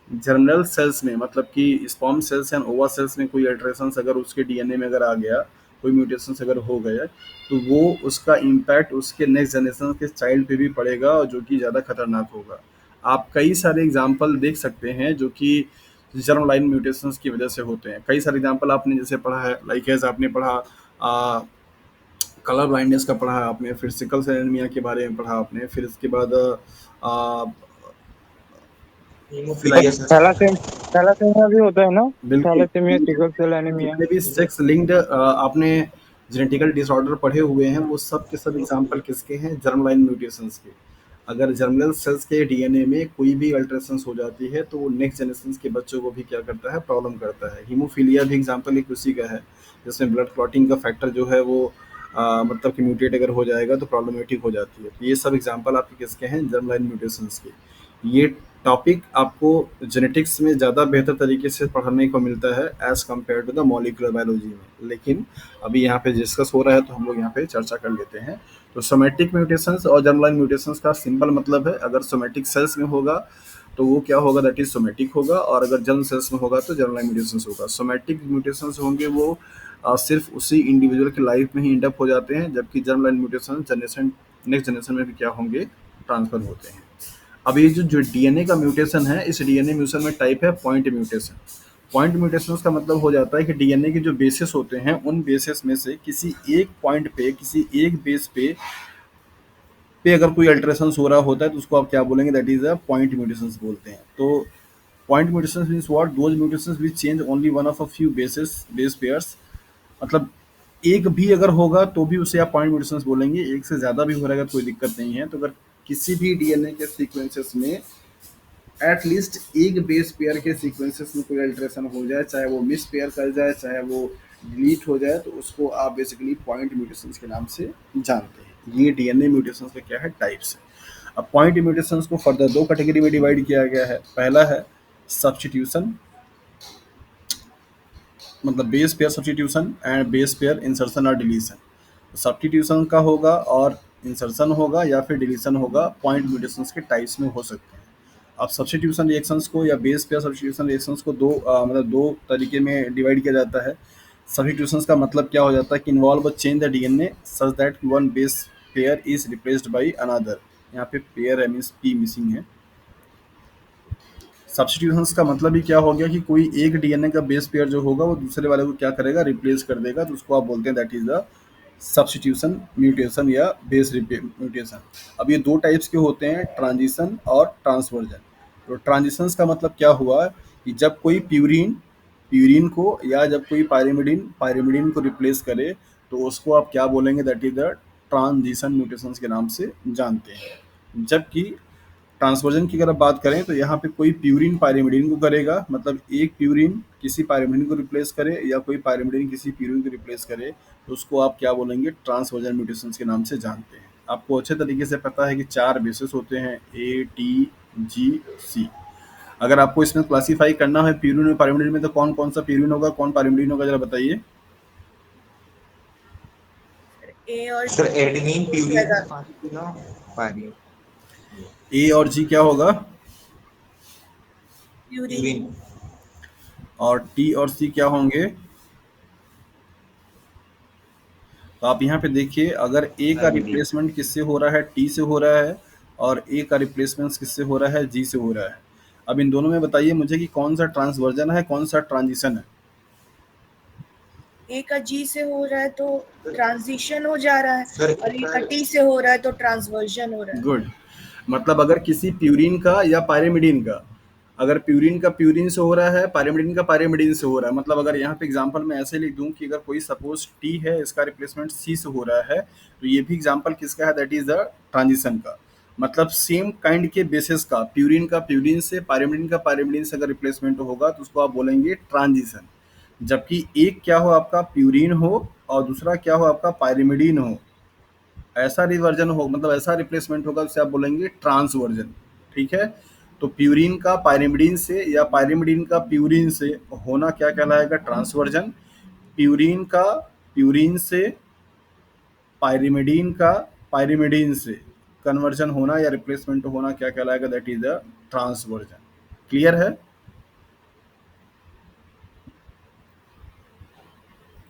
जर्मिनल सेल्स में, मतलब कि स्पर्म सेल्स एंड ओवा सेल्स में कोई अल्ट्रेशंस अगर उसके डीएनए में अगर आ गया, कोई म्यूटेशंस अगर हो गया, तो वो उसका इम्पैक्ट उसके नेक्स्ट जनरेशन के चाइल्ड पे भी पड़ेगा, और जो कि ज़्यादा खतरनाक होगा। आप कई सारे एग्जाम्पल देख सकते हैं जो कि जर्म लाइन म्यूटेशंस की वजह से होते हैं। कई सारे एग्जाम्पल आपने जैसे पढ़ा है, लाइक एज आपने पढ़ा कलर ब्लाइंडनेस का पढ़ा है आपने, फिर सिकल सेल एनीमिया के बारे में पढ़ा आपने, फिर इसके बाद हीमोफीलिया सर। थैलासेमिया भी होता है ना, बिल्कुल थैलासेमिया, सिकल सेल एनीमिया। जितने भी सेक्स लिंक्ड आपने जेनेटिकल डिसऑर्डर पढ़े हुए हैं वो सब के सब एग्जाम्पल किसके हैं, जर्म लाइन म्यूटेशंस के। अगर जर्मिनल सेल्स के डीएनए में कोई भी अल्ट्रेशंस हो जाती है तो वो नेक्स्ट जनरेशन के बच्चों को भी क्या करता है, प्रॉब्लम करता है। हीमोफीलिया भी एग्जाम्पल एक उसी का है, जिसमें ब्लड क्लॉटिंग का फैक्टर जो है वो मतलब कि म्यूटेट अगर हो जाएगा तो प्रॉब्लमेटिक हो जाती है। तो ये सब एग्जाम्पल आपके किसके हैं, जर्म लाइन म्यूटेशंस के। ये टॉपिक आपको जेनेटिक्स में ज़्यादा बेहतर तरीके से पढ़ने को मिलता है as compare to the molecular biology में, लेकिन अभी यहाँ पे डिस्कस हो रहा है तो हम लोग यहाँ पे चर्चा कर लेते हैं। तो सोमेटिक म्यूटेशंस और जर्मलाइन म्यूटेशंस का सिंपल मतलब है, अगर सोमेटिक सेल्स में होगा तो वो क्या होगा, दैट इज सोमेटिक होगा, और अगर जर्म सेल्स में होगा तो जर्मलाइन म्यूटेशंस होगा। सोमेटिक म्यूटेशंस होंगे वो सिर्फ उसी इंडिविजुअल की लाइफ में ही इंडअप हो जाते हैं, जबकि germline mutation generation next generation में भी क्या होंगे, ट्रांसफर होते हैं। अब ये जो डीएनए का म्यूटेशन है, इस डीएनए म्यूटेशन में टाइप है पॉइंट म्यूटेशन। पॉइंट म्यूटेशन का मतलब हो जाता है कि डीएनए के जो बेसिस होते हैं उन बेसिस में से किसी एक पॉइंट पे, किसी एक बेस पे अगर कोई अल्टरेशन हो रहा होता है तो उसको आप क्या बोलेंगे, that is a point mutations बोलते हैं। तो point mutations means what, those mutations which change only one of a few base pairs. मतलब एक भी अगर होगा तो भी उसे आप पॉइंट म्यूटेशंस बोलेंगे, एक से ज़्यादा भी हो रहेगा तो कोई दिक्कत नहीं है। तो अगर किसी भी डीएनए के सीक्वेंसेस में एटलीस्ट एक बेस पेयर के सीक्वेंसेस में कोई अल्टरेशन हो जाए, चाहे वो मिस पेयर कर जाए, चाहे वो डिलीट हो जाए, तो उसको आप बेसिकली पॉइंट म्यूटेशंस के नाम से जानते हैं। ये डीएनए म्यूटेशंस के क्या है, टाइप्स है। अब पॉइंट म्यूटेशंस को फर्दर दो कैटेगरी में डिवाइड किया गया है। पहला है सब्स्टिट्यूशन, मतलब base pair substitution and base pair insertion और डिलीशन। सब्स्टिट्यूशन का होगा और इंसर्शन होगा या फिर डिलीशन होगा, पॉइंट म्यूटेशंस के टाइप्स में हो सकते हैं। अब सब्स्टिट्यूशन रिएक्शंस को या बेस पेयर सब्स्टिट्यूशन रिएक्शंस को मतलब दो तरीके में डिवाइड किया जाता है। सब्स्टिट्यूशंस का मतलब क्या हो जाता है कि involve change the DNA such that one base pair is replaced by another. यहाँ पे पेयर है मीन्स पी मिसिंग है। सब्स्टिट्यूशंस का मतलब ही क्या हो गया कि कोई एक डीएनए का बेस पेयर जो होगा वो दूसरे वाले को क्या करेगा, रिप्लेस कर देगा, तो उसको आप बोलते हैं that is the substitution mutation या बेस म्यूटेशन। अब ये दो टाइप्स के होते हैं, ट्रांजिशन और ट्रांसवर्जन। तो ट्रांजिशंस का मतलब क्या हुआ कि जब कोई प्यूरिन प्यूरिन को या जब कोई पायरिमिडिन पायरिमिडिन को रिप्लेस करे तो उसको आप क्या बोलेंगे, that is the transition mutations के नाम से जानते हैं। जबकि ट्रांसवर्जन की अगर आप बात करें तो यहाँ पे कोई प्यूरिन पायरिमिडिन को करेगा, मतलब एक प्यूरिन किसी पायरिमिडिन को रिप्लेस करे या कोई पायरिमिडिन किसी प्यूरिन को रिप्लेस करे, तो उसको आप क्या बोलेंगे, ट्रांसवर्जन म्यूटेशंस के नाम से जानते हैं। आपको अच्छे तरीके से पता है कि 4 बेसिस होते हैं, ए टी जी सी। अगर आपको इसमें क्लासीफाई करना है प्यूरिन और पायरिमिडिन में, तो कौन कौन सा प्यूरिन होगा, कौन पायरिमिडिन होगा, जरा बताइए। ए और सर एडेनिन प्यूरिन रहेगा। पायरिन ए और जी क्या होगा, प्यूरिन। प्यूरिन और टी और सी क्या होंगे। तो आप यहाँ पे देखिए, अगर ए का पायरिमिडिन। रिप्लेसमेंट किससे हो रहा है, टी से हो रहा है, और ए का रिप्लेसमेंट किससे हो रहा है, जी से हो रहा है। अब इन दोनों में बताइए मुझे कि कौन सा ट्रांसवर्जन है, कौन सा ट्रांजिशन है। ए का जी से हो रहा है तो ट्रांजिशन हो जा रहा है, सर और ए का टी से हो रहा है तो ट्रांसवर्जन हो रहा है। गुड। मतलब अगर किसी प्यूरिन का या पायरिमिडिन का, अगर प्यूरिन का प्यूरिन से हो रहा है, पायरिमिडिन का पायरिमिडिन से हो रहा है, मतलब अगर यहाँ पे एग्जांपल मैं ऐसे लिख दूं कि अगर कोई सपोज टी है, इसका रिप्लेसमेंट सी से हो रहा है, तो ये भी एग्जांपल किसका है, दैट इज द ट्रांजिशन का। मतलब सेम काइंड के बेसिस का प्यूरिन से, पायरिमिडिन का पायरिमिडिन से अगर रिप्लेसमेंट होगा तो उसको आप बोलेंगे ट्रांजिशन। जबकि एक क्या हो आपका, प्यूरिन हो, और दूसरा क्या हो आपका, पायरिमिडिन हो, ऐसा रिवर्जन हो, मतलब ऐसा रिप्लेसमेंट होगा, उसे आप बोलेंगे ट्रांसवर्जन। ठीक है। तो प्यूरिन का पायरिमिडिन से या पायरिमिडिन का प्यूरिन से होना क्या कहलाएगा, ट्रांसवर्जन। प्यूरिन का प्यूरिन से, पायरिमिडिन का पायरिमिडिन से कन्वर्जन होना या रिप्लेसमेंट होना क्या कहलाएगा, that is the transversion. Clear है।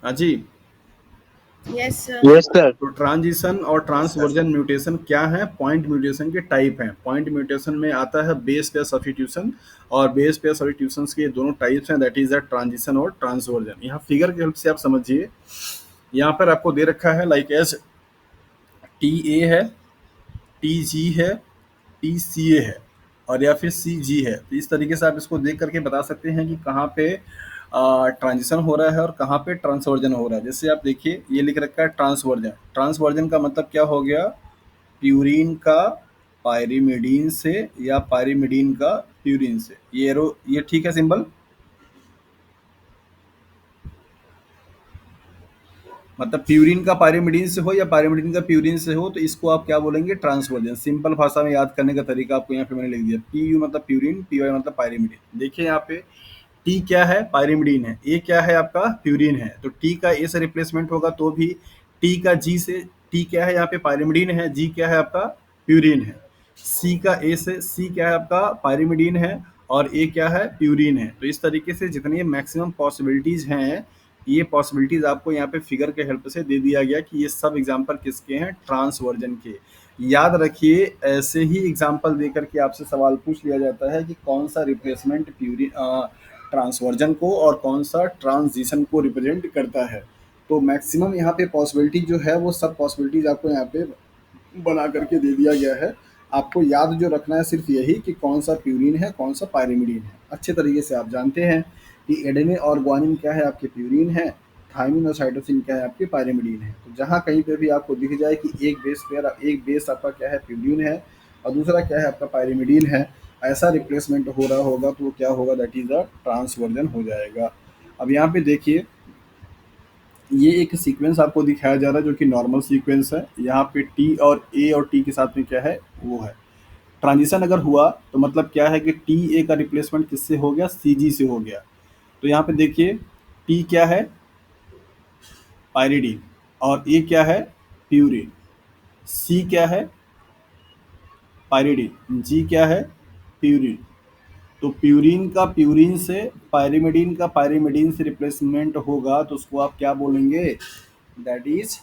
हाँ जी। Yes sir. Yes sir. तो ट्रांजिशन और ट्रांसवर्जन म्यूटेशन क्या है, पॉइंट म्यूटेशन के टाइप हैं। पॉइंट म्यूटेशन में आता है बेस पेयर सब्स्टिट्यूशन, और बेस पेयर सब्स्टिट्यूशंस के दोनों टाइप्स हैं, दैट इज द ट्रांजिशन और ट्रांसवर्जन। यहाँ फिगर की हेल्प से आप समझिए, यहाँ पर आपको दे रखा है लाइक एज टी ए है, टी जी है, टी सी ए है, और या फिर सी जी है। तो इस तरीके से आप इसको देख करके बता सकते हैं कि कहाँ पे ट्रांजिशन हो रहा है और कहाँ पे ट्रांसवर्जन हो रहा है। जैसे आप देखिए, ये लिख रखा है ट्रांसवर्जन। ट्रांसवर्जन का मतलब क्या हो गया, प्यूरिन का पायरिमिडीन से या पायरिमिडीन का प्यूरिन से। ये ठीक है सिंबल। मतलब प्यूरिन का पायरिमिडीन से हो या पायरिमिडीन का प्यूरिन से हो, तो इसको आप क्या बोलेंगे, ट्रांसवर्जन। सिंपल भाषा में याद करने का तरीका आपको यहाँ पे मैंने लिख दिया, पी यू मतलब प्यूरिन, पी वाई मतलब पायरिमिडीन। देखिए यहाँ पे टी क्या है, पायरिमिडीन है, ए क्या है आपका, प्यूरिन है, तो टी का ए से रिप्लेसमेंट होगा तो भी टी का जी से, टी क्या है यहाँ पे, पायरिमिडीन है, जी क्या है आपका, प्यूरिन है, सी का ए से, सी क्या है आपका, पायरिमिडीन है, और ए क्या है, प्यूरिन है। तो इस तरीके से जितनी मैक्सिमम पॉसिबिलिटीज हैं, ये पॉसिबिलिटीज आपको यहाँ पे फिगर के हेल्प से दे दिया गया कि ये सब एग्जाम्पल किसके हैं, ट्रांसवर्जन के। याद रखिए, ऐसे ही एग्जाम्पल देकर के आपसे सवाल पूछ लिया जाता है कि कौन सा रिप्लेसमेंट प्यूरिन ट्रांसवर्जन को और कौन सा ट्रांजिशन को रिप्रेजेंट करता है। तो मैक्सिमम यहाँ पे पॉसिबिलिटी जो है वो सब पॉसिबिलिटीज आपको यहाँ पे बना करके दे दिया गया है। आपको याद जो रखना है सिर्फ यही कि कौन सा प्यूरिन है, कौन सा पायरिमिडीन है। अच्छे तरीके से आप जानते हैं कि एडेनिन और ग्वानिन क्या है, आपके प्यूरिन है, थायमिन और साइटोसिन क्या है, आपके पायरिमिडीन है। तो जहाँ कहीं पे भी आपको दिख जाए कि एक बेस पेयर, एक बेस आपका क्या है, प्यूरिन है, और दूसरा क्या है आपका, पायरिमिडीन है, ऐसा रिप्लेसमेंट हो रहा होगा तो वो क्या होगा, दैट इज अ ट्रांसवर्जन हो जाएगा। अब यहाँ पे देखिए, ये एक सीक्वेंस आपको दिखाया जा रहा है जो कि नॉर्मल सीक्वेंस है। यहाँ पे टी और ए और टी के साथ में क्या है, वो है ट्रांजिशन अगर हुआ तो मतलब क्या है कि टी ए का रिप्लेसमेंट किससे हो गया, सी जी से हो गया। तो यहाँ पे देखिए, टी क्या है, पायरिडीन, और ए क्या है, प्यूरिन, सी क्या है, पायरिडीन, जी क्या है, प्यूरिन। तो प्यूरिन का प्यूरिन से, पायरिमिडीन का पायरिमिडीन से रिप्लेसमेंट होगा तो उसको आप क्या बोलेंगे, दैट इज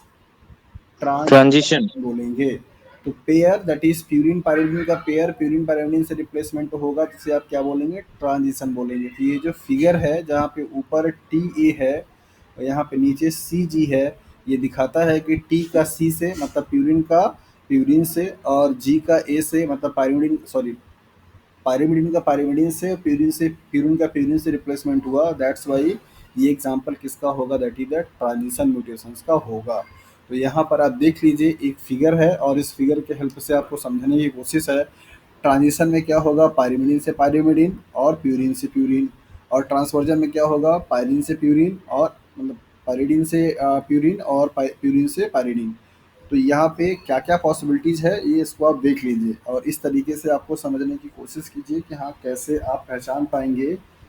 ट्रांजिशन। ट्रांजिशन बोलेंगे। तो pair that is purine pyrimidine का पेयर प्यूरिन पायरिमिडीन से रिप्लेसमेंट होगा तो इसे आप क्या बोलेंगे, ट्रांजिशन बोलेंगे। तो ये जो फिगर है जहाँ पे ऊपर टी ए है और यहाँ पे नीचे सी जी है, ये दिखाता है कि टी का सी से मतलब प्यूरिन का प्यूरिन से, और जी का ए से मतलब पायरिमिडीन, सॉरी पायरिमिडीन का पायरिमिडीन से, प्यूरिन से, प्यूरिन का प्यूरिन से रिप्लेसमेंट हुआ। दैट्स वाई ये एग्जांपल किसका होगा, that is the transition mutations का होगा। तो यहाँ पर आप देख लीजिए, एक फिगर है और इस फिगर के हेल्प से आपको समझने की कोशिश है। ट्रांजिशन में क्या होगा, पायरिमिडीन से पायरिमिडीन और प्यूरिन से प्यूरिन, और ट्रांसवर्जन में क्या होगा, पायरिन से प्यूरिन और मतलब पायरिडीन से प्यूरिन और प्यूरिन से पायरिडीन। तो यहाँ पे क्या क्या पॉसिबिलिटीज़ है ये इसको आप देख लीजिए और इस तरीके से आपको समझने की कोशिश कीजिए कि हाँ कैसे आप पहचान पाएंगे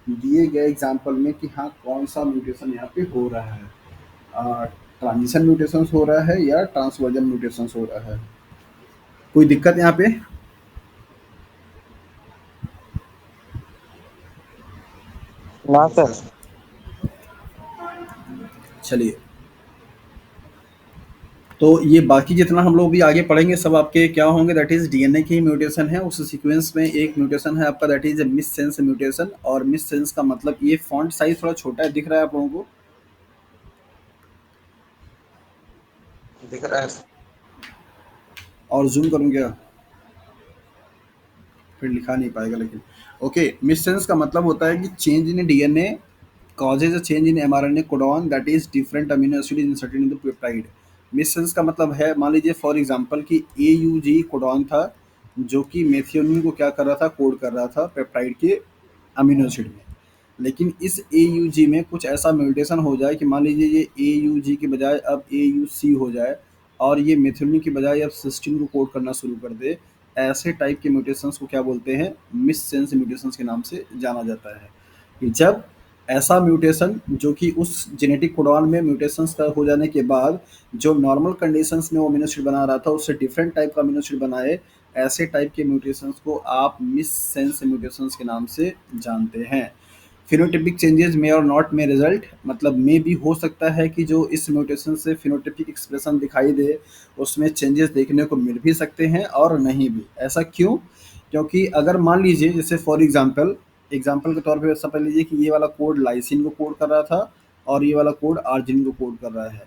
दिए गए एग्जाम्पल में कि हाँ कौन सा म्यूटेशन यहाँ पे हो रहा है, ट्रांजिशन म्यूटेशन हो रहा है या ट्रांसवर्जन म्यूटेशन हो रहा है। कोई दिक्कत यहाँ पे? ना सर। चलिए, तो ये बाकी जितना हम लोग भी आगे पढ़ेंगे सब आपके क्या होंगे, दैट इज डीएनए के ही म्यूटेशन है। उस सीक्वेंस में एक म्यूटेशन है आपका, that is miss sense mutation. और मिस सेंस का मतलब, ये फॉन्ट साइज थोड़ा छोटा है, दिख रहा है आप लोगों को? दिख रहा है। और जूम करूँ क्या, फिर लिखा नहीं पाएगा लेकिन। ओके, मिस सेंस का मतलब होता है कि change in DNA causes a change in mRNA codon that is different amino acid inserted in the peptide। मिससेंस का मतलब है, मान लीजिए फॉर एग्जांपल कि AUG कोडॉन था जो कि मेथियोनिन को क्या कर रहा था, कोड कर रहा था पेप्टाइड के अमीनो एसिड में। लेकिन इस AUG में कुछ ऐसा म्यूटेशन हो जाए कि मान लीजिए ये AUG के बजाय अब AUC हो जाए और ये मेथियोनिन की बजाय अब सिस्टीन को कोड करना शुरू कर दे। ऐसे टाइप के म्यूटेशंस को क्या बोलते हैं, मिससेंस म्यूटेशंस के नाम से जाना जाता है। कि जब ऐसा म्यूटेशन जो कि उस जेनेटिक कोडॉन में म्यूटेशंस का हो जाने के बाद जो नॉर्मल कंडीशंस में वो अमीनो एसिड बना रहा था उससे डिफरेंट टाइप का अमीनो एसिड बनाए, ऐसे टाइप के म्यूटेशंस को आप मिससेंस म्यूटेशंस के नाम से जानते हैं। फिनोटिपिक चेंजेस मे और नॉट मे रिजल्ट, मतलब मे भी हो सकता है कि जो इस म्यूटेशन से फिनोटिपिक एक्सप्रेशन दिखाई दे उसमें चेंजेस देखने को मिल भी सकते हैं और नहीं भी। ऐसा क्यों? क्योंकि अगर मान लीजिए जैसे फॉर एग्जाम्पल के तौर पे ऐसा पढ़ लीजिए कि ये वाला कोड लाइसिन को कोड कर रहा था और ये वाला कोड आर्जिनिन को कोड कर रहा है,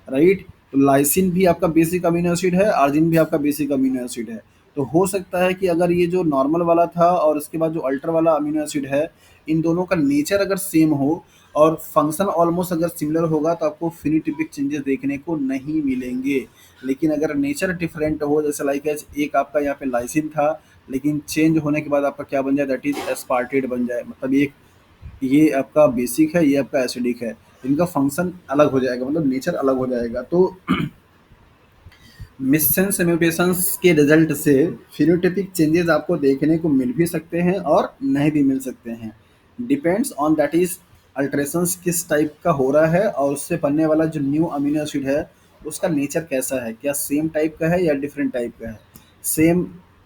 राइट। तो लाइसिन भी आपका बेसिक अमीनो एसिड है, आर्जिनिन भी आपका बेसिक अमीनो एसिड है। तो हो सकता है कि अगर ये जो नॉर्मल वाला था और उसके बाद जो अल्टर वाला अमीनो एसिड है, इन दोनों का नेचर अगर सेम हो और फंक्शन ऑलमोस्ट अगर सिमिलर होगा तो आपको फिनोटाइपिक चेंजेस देखने को नहीं मिलेंगे। लेकिन अगर नेचर डिफरेंट हो, जैसे लाइक एक आपका यहाँ पे लाइसिन था लेकिन चेंज होने के बाद आपका क्या बन जाए, दैट इज एस्पार्टेट बन जाए, मतलब एक ये आपका बेसिक है, ये आपका एसिडिक है। इनका फंक्शन अलग हो जाएगा, मतलब नेचर अलग हो जाएगा। तो मिससेंस म्यूटेशंस के रिजल्ट से फिनोटाइपिक चेंजेस आपको देखने को मिल भी सकते हैं और नहीं भी मिल सकते हैं। Depends on that is alterations किस टाइप का हो रहा है और उससे बनने वाला जो न्यू अमीनो एसिड है उसका नेचर कैसा है, क्या सेम टाइप का है या डिफरेंट टाइप का है। सेम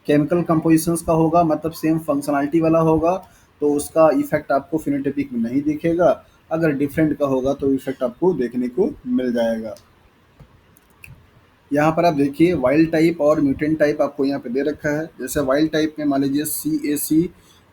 केमिकल कंपोजिशंस का होगा, मतलब सेम फंक्शनैलिटी वाला होगा, तो उसका इफेक्ट आपको फिनोटाइपिक में नहीं दिखेगा। अगर डिफरेंट का होगा तो इफेक्ट आपको देखने को मिल जाएगा। यहाँ पर आप देखिए वाइल्ड टाइप और म्यूटेंट टाइप आपको यहाँ पे दे रखा है। जैसे वाइल्ड टाइप में मान लीजिए CAC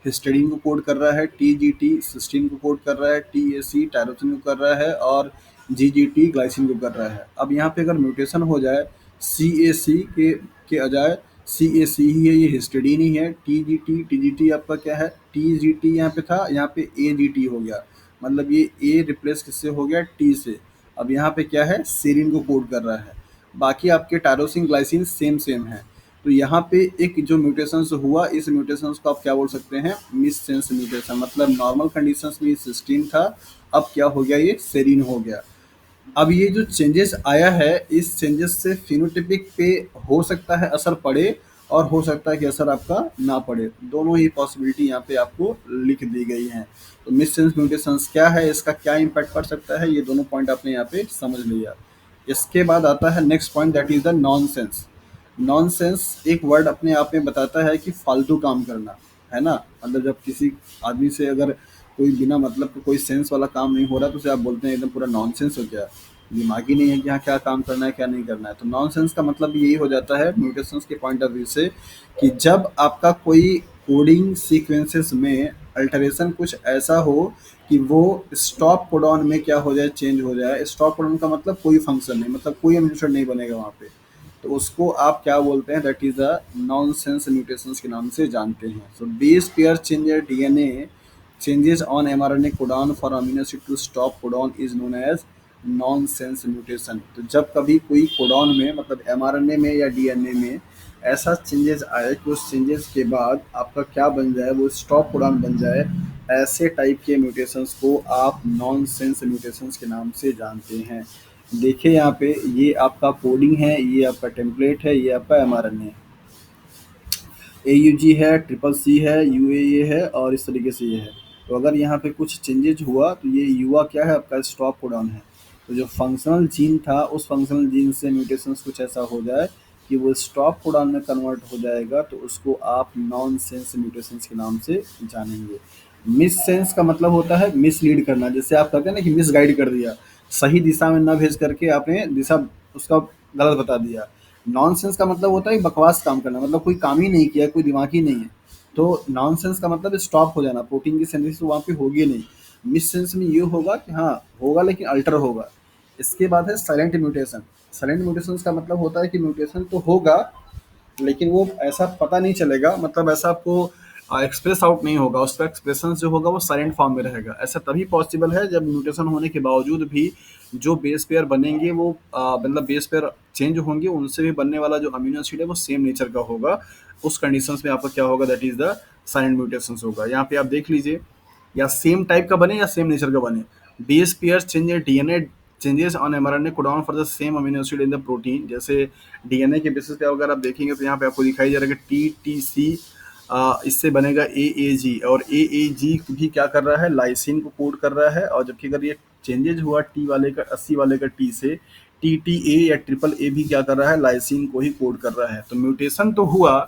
हिस्टीडीन को कोड कर रहा है, TGT सिस्टीन को कोड कर रहा है, TAC टायरोसिन को कर रहा है और GGT ग्लाइसिन को कर रहा है। अब यहाँ पे अगर म्यूटेशन हो जाए CAC के अजाय CAC ही है, ये हिस्टीडीन ही है। TGT आपका क्या है, TGT यहाँ पे था, यहाँ पे AGT हो गया, मतलब ये A रिप्लेस किससे हो गया, T से। अब यहाँ पे क्या है, सेरिन को कोड कर रहा है। बाकी आपके टायरोसिन ग्लाइसिन सेम है। तो यहाँ पे एक जो म्यूटेशंस हुआ, इस म्यूटेशंस को आप क्या बोल सकते हैं, मिससेंस म्यूटेशन। मतलब नॉर्मल कंडीशंस में ये सिस्टीन था, अब क्या हो गया, ये सेरिन हो गया। अब ये जो चेंजेस आया है, इस चेंजेस से फिनोटाइपिक पे हो सकता है असर पड़े और हो सकता है कि असर आपका ना पड़े। दोनों ही पॉसिबिलिटी यहाँ पे आपको लिख दी गई हैं। तो मिससेंस म्यूटेशंस क्या है, इसका क्या इम्पैक्ट पड़ सकता है, ये दोनों पॉइंट आपने यहाँ पे समझ लिया। इसके बाद आता है next point, that is the nonsense. Nonsense एक वर्ड अपने आप में बताता है कि फालतू काम करना, है ना। मतलब जब किसी आदमी से अगर कोई बिना मतलब के कोई सेंस वाला काम नहीं हो रहा तो उसे आप बोलते हैं एकदम पूरा नॉनसेंस हो गया, दिमाग ही नहीं है कि यहाँ क्या काम करना है क्या नहीं करना है। तो नॉनसेंस का मतलब यही हो जाता है म्यूटेशंस के पॉइंट ऑफ व्यू से कि जब आपका कोई कोडिंग सीक्वेंसेस में अल्टरेशन कुछ ऐसा हो कि वो स्टॉप कोडॉन में क्या हो जाए, चेंज हो जाए। स्टॉप कोडॉन का मतलब कोई फंक्शन नहीं, मतलब कोई एमिशन नहीं बनेगा वहाँ पे, तो उसको आप क्या बोलते हैं, that is a nonsense mutations के नाम से जानते हैं। So base pair change DNA changes on mRNA codon for amino acid to stop codon is known as nonsense mutation. तो जब कभी कोई कोडॉन में मतलब mRNA में या DNA में ऐसा चेंजेस आए कि उस चेंजेस के बाद आपका क्या बन जाए, वो स्टॉप कोडॉन बन जाए, ऐसे टाइप के म्यूटेशंस को आप नॉनसेंस म्यूटेशंस के नाम से जानते हैं। देखिए यहाँ पे ये आपका कोडिंग है, ये आपका टेम्पलेट है, ये आपका mRNA है, AUG है, CCC है, UAA है और इस तरीके से ये है। तो अगर यहाँ पे कुछ चेंजेज हुआ तो ये युवा क्या है, आपका स्टॉप कोडॉन है। तो जो फंक्शनल जीन था उस फंक्शनल जीन से म्यूटेशंस कुछ ऐसा हो जाए कि वो स्टॉप कोडॉन में कन्वर्ट हो जाएगा, तो उसको आप नॉनसेंस म्यूटेशंस के नाम से जानेंगे। मिस सेंस का मतलब होता है मिसलीड करना, जैसे आप कहते हैं ना कि मिस गाइड कर दिया, सही दिशा में ना भेज करके आपने दिशा उसका गलत बता दिया। नॉनसेंस का मतलब होता है बकवास काम करना, मतलब कोई काम ही नहीं किया, कोई दिमाग ही नहीं है। तो नॉनसेंस का मतलब स्टॉप हो जाना, प्रोटीन की सिंथेसिस वहाँ पे होगी नहीं। मिस सेंस में ये होगा कि हाँ होगा लेकिन अल्टर होगा। इसके बाद है साइलेंट म्यूटेशन। साइलेंट म्यूटेशन का मतलब होता है कि म्यूटेशन तो होगा लेकिन वो ऐसा पता नहीं चलेगा, मतलब ऐसा आपको एक्सप्रेस आउट नहीं होगा, उसका एक्सप्रेशन जो होगा वो साइलेंट फॉर्म में रहेगा। ऐसा तभी पॉसिबल है जब म्यूटेशन होने के बावजूद भी जो बेस पेयर बनेंगे वो मतलब बेस पेयर चेंज होंगे, उनसे भी बनने वाला जो अमीनो एसिड है वो सेम नेचर का होगा। उस कंडीशंस में आपका क्या होगा, that is the silent mutation होगा। यहाँ पे आप देख लीजिए, या सेम टाइप का बने या सेम नेचर का बने। Base pair change DNA changes on mRNA codon for the same amino acid in the protein. जैसे DNA के बेसिस पे अगर आप देखेंगे तो यहाँ पे आपको दिखाई दे रहा है कि TTC इससे बनेगा AAG, और AAG भी क्या कर रहा है, लाइसिन को कोड कर रहा है। और जबकि अगर ये चेंजेज हुआ T वाले का 80 वाले का T से, TTA या AAA भी क्या कर रहा है, लाइसिन को ही कोड कर रहा है। तो म्यूटेशन तो हुआ,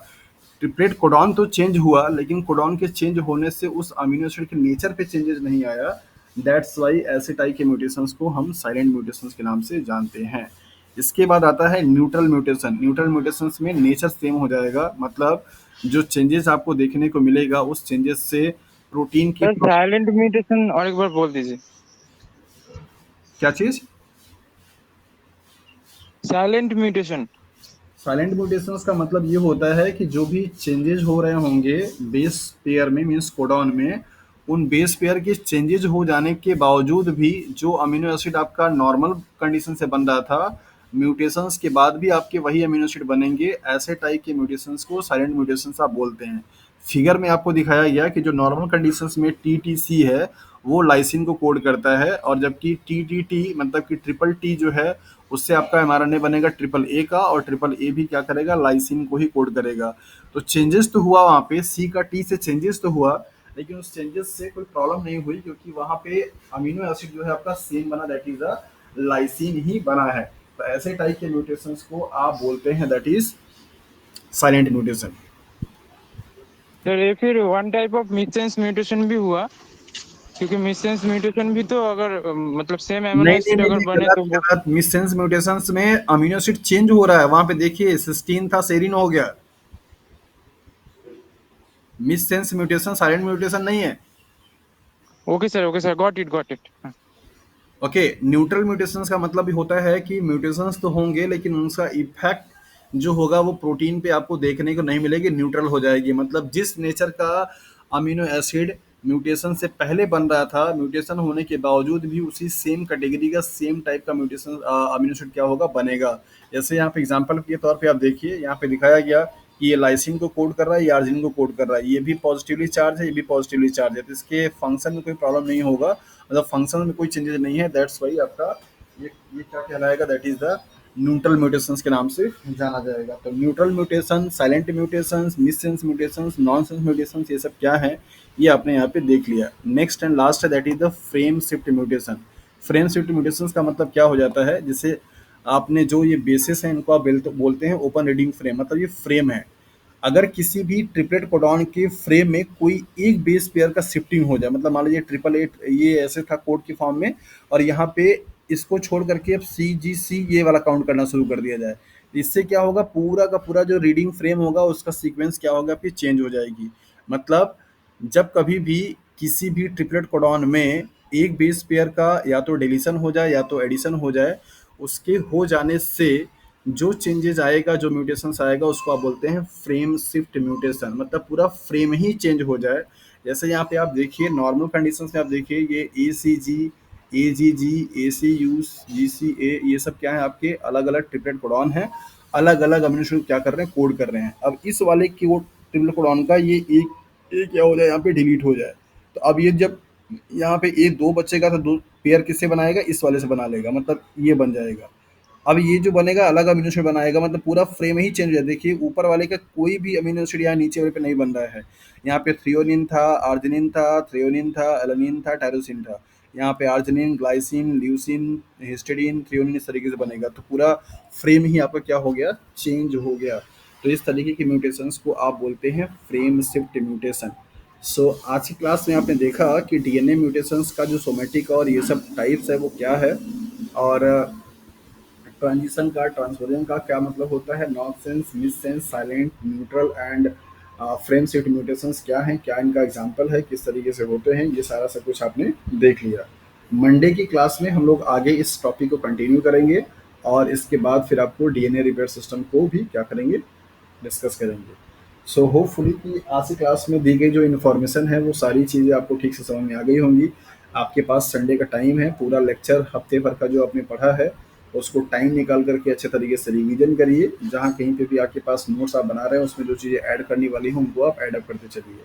ट्रिपलेट कोडॉन तो चेंज हुआ, लेकिन कोडॉन के चेंज होने से उस अमीनो एसिड के नेचर पे चेंजेस नहीं आया। दैट्स वाई ऐसे टाइप के म्यूटेशंस को हम साइलेंट म्यूटेशंस के नाम से जानते हैं। इसके बाद आता है न्यूट्रल म्यूटेशन। न्यूट्रल म्यूटेशंस में नेचर सेम हो जाएगा, मतलब जो चेंजेस आपको देखने को मिलेगा उस चेंजेस से प्रोटीन की साइलेंट म्यूटेशन और एक बार बोल दीजिए। क्या चीज, साइलेंट म्यूटेशन? साइलेंट म्यूटेशंस का मतलब ये होता है कि जो भी चेंजेस हो रहे होंगे बेस पेयर में, मीन्स कोडॉन में, उन बेस पेयर के चेंजेस हो जाने के बावजूद भी जो अमीनो एसिड आपका नॉर्मल कंडीशन से बन रहा था, म्यूटेशंस के बाद भी आपके वही अमीनो एसिड बनेंगे। ऐसे टाइप के म्यूटेशंस को साइलेंट म्यूटेशंस आप बोलते हैं। फिगर में आपको दिखाया गया कि जो नॉर्मल कंडीशंस में TTC है वो लाइसिन को कोड करता है, और जबकि टी मतलब कि ट्रिपल टी जो है उससे आपका mRNA बनेगा ट्रिपल ए का, और ट्रिपल ए भी क्या करेगा, लाइसिन को ही कोड करेगा। तो चेंजेस तो हुआ वहाँ पे, सी का टी से चेंजेस तो हुआ, लेकिन उस चेंजेस से कोई प्रॉब्लम नहीं हुई, क्योंकि वहाँ पे अमीनो एसिड जो है आपका सेम बना, दैट इज अ लाइसिन ही बना है। तो ऐसे टाइप के म्यूटेशंस को आप बोलते हैं that is silent mutation. Sir ये फिर वन टाइप ऑफ मिससेंस म्यूटेशन भी हुआ, क्योंकि मिससेंस म्यूटेशन भी तो अगर मतलब सेम एमिनो नहीं नहीं एसिड नहीं अगर नहीं, बने गलत तो वो गलत, मिससेंस म्यूटेशंस में अमीनो एसिड चेंज हो रहा है। वहां पे देखिए सिस्टीन था सेरिन हो गया। मिससेंस म्यूटेशन साइलेंट म्यूटेशन नहीं है। Okay sir got it. Okay, neutral mutations का मतलब भी होता है कि म्यूटेशंस तो होंगे लेकिन उनका इफेक्ट जो होगा वो प्रोटीन पे आपको देखने को नहीं मिलेगी, न्यूट्रल हो जाएगी। मतलब जिस नेचर का अमीनो एसिड म्यूटेशन से पहले बन रहा था, म्यूटेशन होने के बावजूद भी उसी सेम कैटेगरी का सेम टाइप का म्यूटेशन अमीनो एसिड क्या होगा, बनेगा। जैसे यहाँ पे एग्जांपल के तौर पे आप देखिए, यहाँ पे दिखाया गया कि ये लाइसिन को कोड कर रहा है, ये अर्जिनिन को कोड कर रहा है, ये भी पॉजिटिवली चार्ज है, ये भी पॉजिटिवली चार्ज है, तो इसके फंक्शन में कोई प्रॉब्लम नहीं होगा, मतलब फंक्शन में कोई चेंजेस नहीं है। दैट्स वाई आपका ये क्या कहलाएगा, that is the neutral mutations के नाम से जाना जाएगा। तो neutral mutation, silent mutations, missense mutations, nonsense mutations, ये सब क्या है ये आपने यहाँ पे देख लिया। नेक्स्ट एंड लास्ट है that is the frame shift mutation. Frame shift mutations का मतलब क्या हो जाता है, जैसे आपने जो ये बेसिस है इनको आप बोलते हैं ओपन रीडिंग फ्रेम, मतलब ये फ्रेम है। अगर किसी भी ट्रिपलेट कोडॉन के फ्रेम में कोई एक बेस पेयर का शिफ्टिंग हो जाए, मतलब मान लीजिए 888 ये ऐसे था कोड की फॉर्म में, और यहाँ पे इसको छोड़ करके अब CGC ये वाला काउंट करना शुरू कर दिया जाए, इससे क्या होगा, पूरा का पूरा जो रीडिंग फ्रेम होगा उसका सीक्वेंस क्या होगा, आपकी चेंज हो जाएगी। मतलब जब कभी भी किसी भी ट्रिपलेट कोडॉन में एक बेस पेयर का या तो डिलीशन हो जाए या तो एडिशन हो जाए, उसके हो जाने से जो चेंजेस आएगा, जो म्यूटेशंस आएगा, उसको आप बोलते हैं फ्रेम शिफ्ट म्यूटेशन। मतलब पूरा फ्रेम ही चेंज हो जाए। जैसे यहाँ पे आप देखिए नॉर्मल कंडीशंस में आप देखिए ये ACG, AGG, ACU, GCA, ये सब क्या है, आपके अलग अलग ट्रिपलेट कोडॉन है, अलग अलग अमीनो एसिड क्या कर रहे हैं, कोड कर रहे हैं। अब इस वाले की वो ट्रिपलेट कोडॉन का ये एक क्या हो जाए, यहाँ पे डिलीट हो जाए, तो अब ये जब यहाँ पे ए दो बचेगा तो दो पेयर किससे बनाएगा, इस वाले से बना लेगा, मतलब ये बन जाएगा। अब ये जो बनेगा अलग अमीनो एसिड बनाएगा, मतलब पूरा फ्रेम ही चेंज हो जाए। देखिए ऊपर वाले का कोई भी अमीनो एसिड यहाँ नीचे वाले पे नहीं बन रहा है। यहाँ पे थ्रियोनिन था, अर्जिनिन था, थ्रियोनिन था, एलानिन था, टायरोसिन था। यहाँ पे arginine, glycine, leucine, histidine, threonine इस तरीके से बनेगा, तो पूरा फ्रेम ही आपका क्या हो गया, चेंज हो गया। तो इस तरीके की म्यूटेशंस को आप बोलते हैं फ्रेम शिफ्ट म्यूटेशन। सो आज की क्लास में आपने देखा कि DNA म्यूटेशंस का जो सोमेटिक और ये सब टाइप्स है वो क्या है, और ट्रांजिशन का, ट्रांसवर्जन का क्या मतलब होता है, nonsense, missense, silent, neutral and frame shift mutations क्या हैं, क्या इनका एग्जांपल है, किस तरीके से होते हैं, ये सारा सब कुछ आपने देख लिया। मंडे की क्लास में हम लोग आगे इस टॉपिक को कंटिन्यू करेंगे, और इसके बाद फिर आपको DNA रिपेयर सिस्टम को भी क्या करेंगे, डिस्कस करेंगे। सो होपफुली कि आज की क्लास में दी गई जो इन्फॉर्मेशन है वो सारी चीज़ें आपको ठीक से समझ में आ गई होंगी। आपके पास संडे का टाइम है, पूरा लेक्चर हफ्ते भर का जो आपने पढ़ा है उसको टाइम निकाल करके अच्छे तरीके से रिवीजन करिए। जहाँ कहीं पे भी आपके पास नोट्स आप बना रहे हैं उसमें जो चीज़ें ऐड करने वाली हैं उनको आप ऐड अप करते चलिए।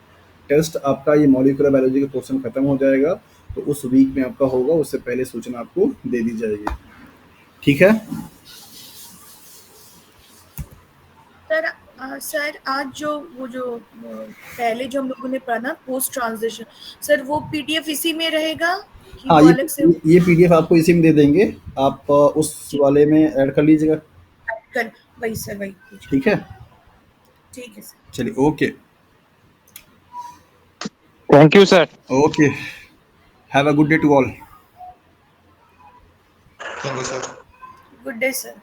टेस्ट आपका ये मॉलिक्यूलर बायोलॉजी का पोर्शन खत्म हो जाएगा, तो उस वीक में आपका होगा, उससे पहले सूचना आपको दे दी जाएगी। ठीक है सर आज जो वो जो पहले जो हम लोगों ने पढ़ा ना पोस्ट ट्रांजिशन, सर वो PDF इसी में रहेगा कि हाँ, वो अलग से ये PDF आपको इसी में दे देंगे, आप उस वाले में ऐड कर लीजिएगा। कर, वही सर वही ठीक है, ठीक है सर। चलिए, okay thank you sir. Okay, have a good day to all. Thank you sir. Good day sir.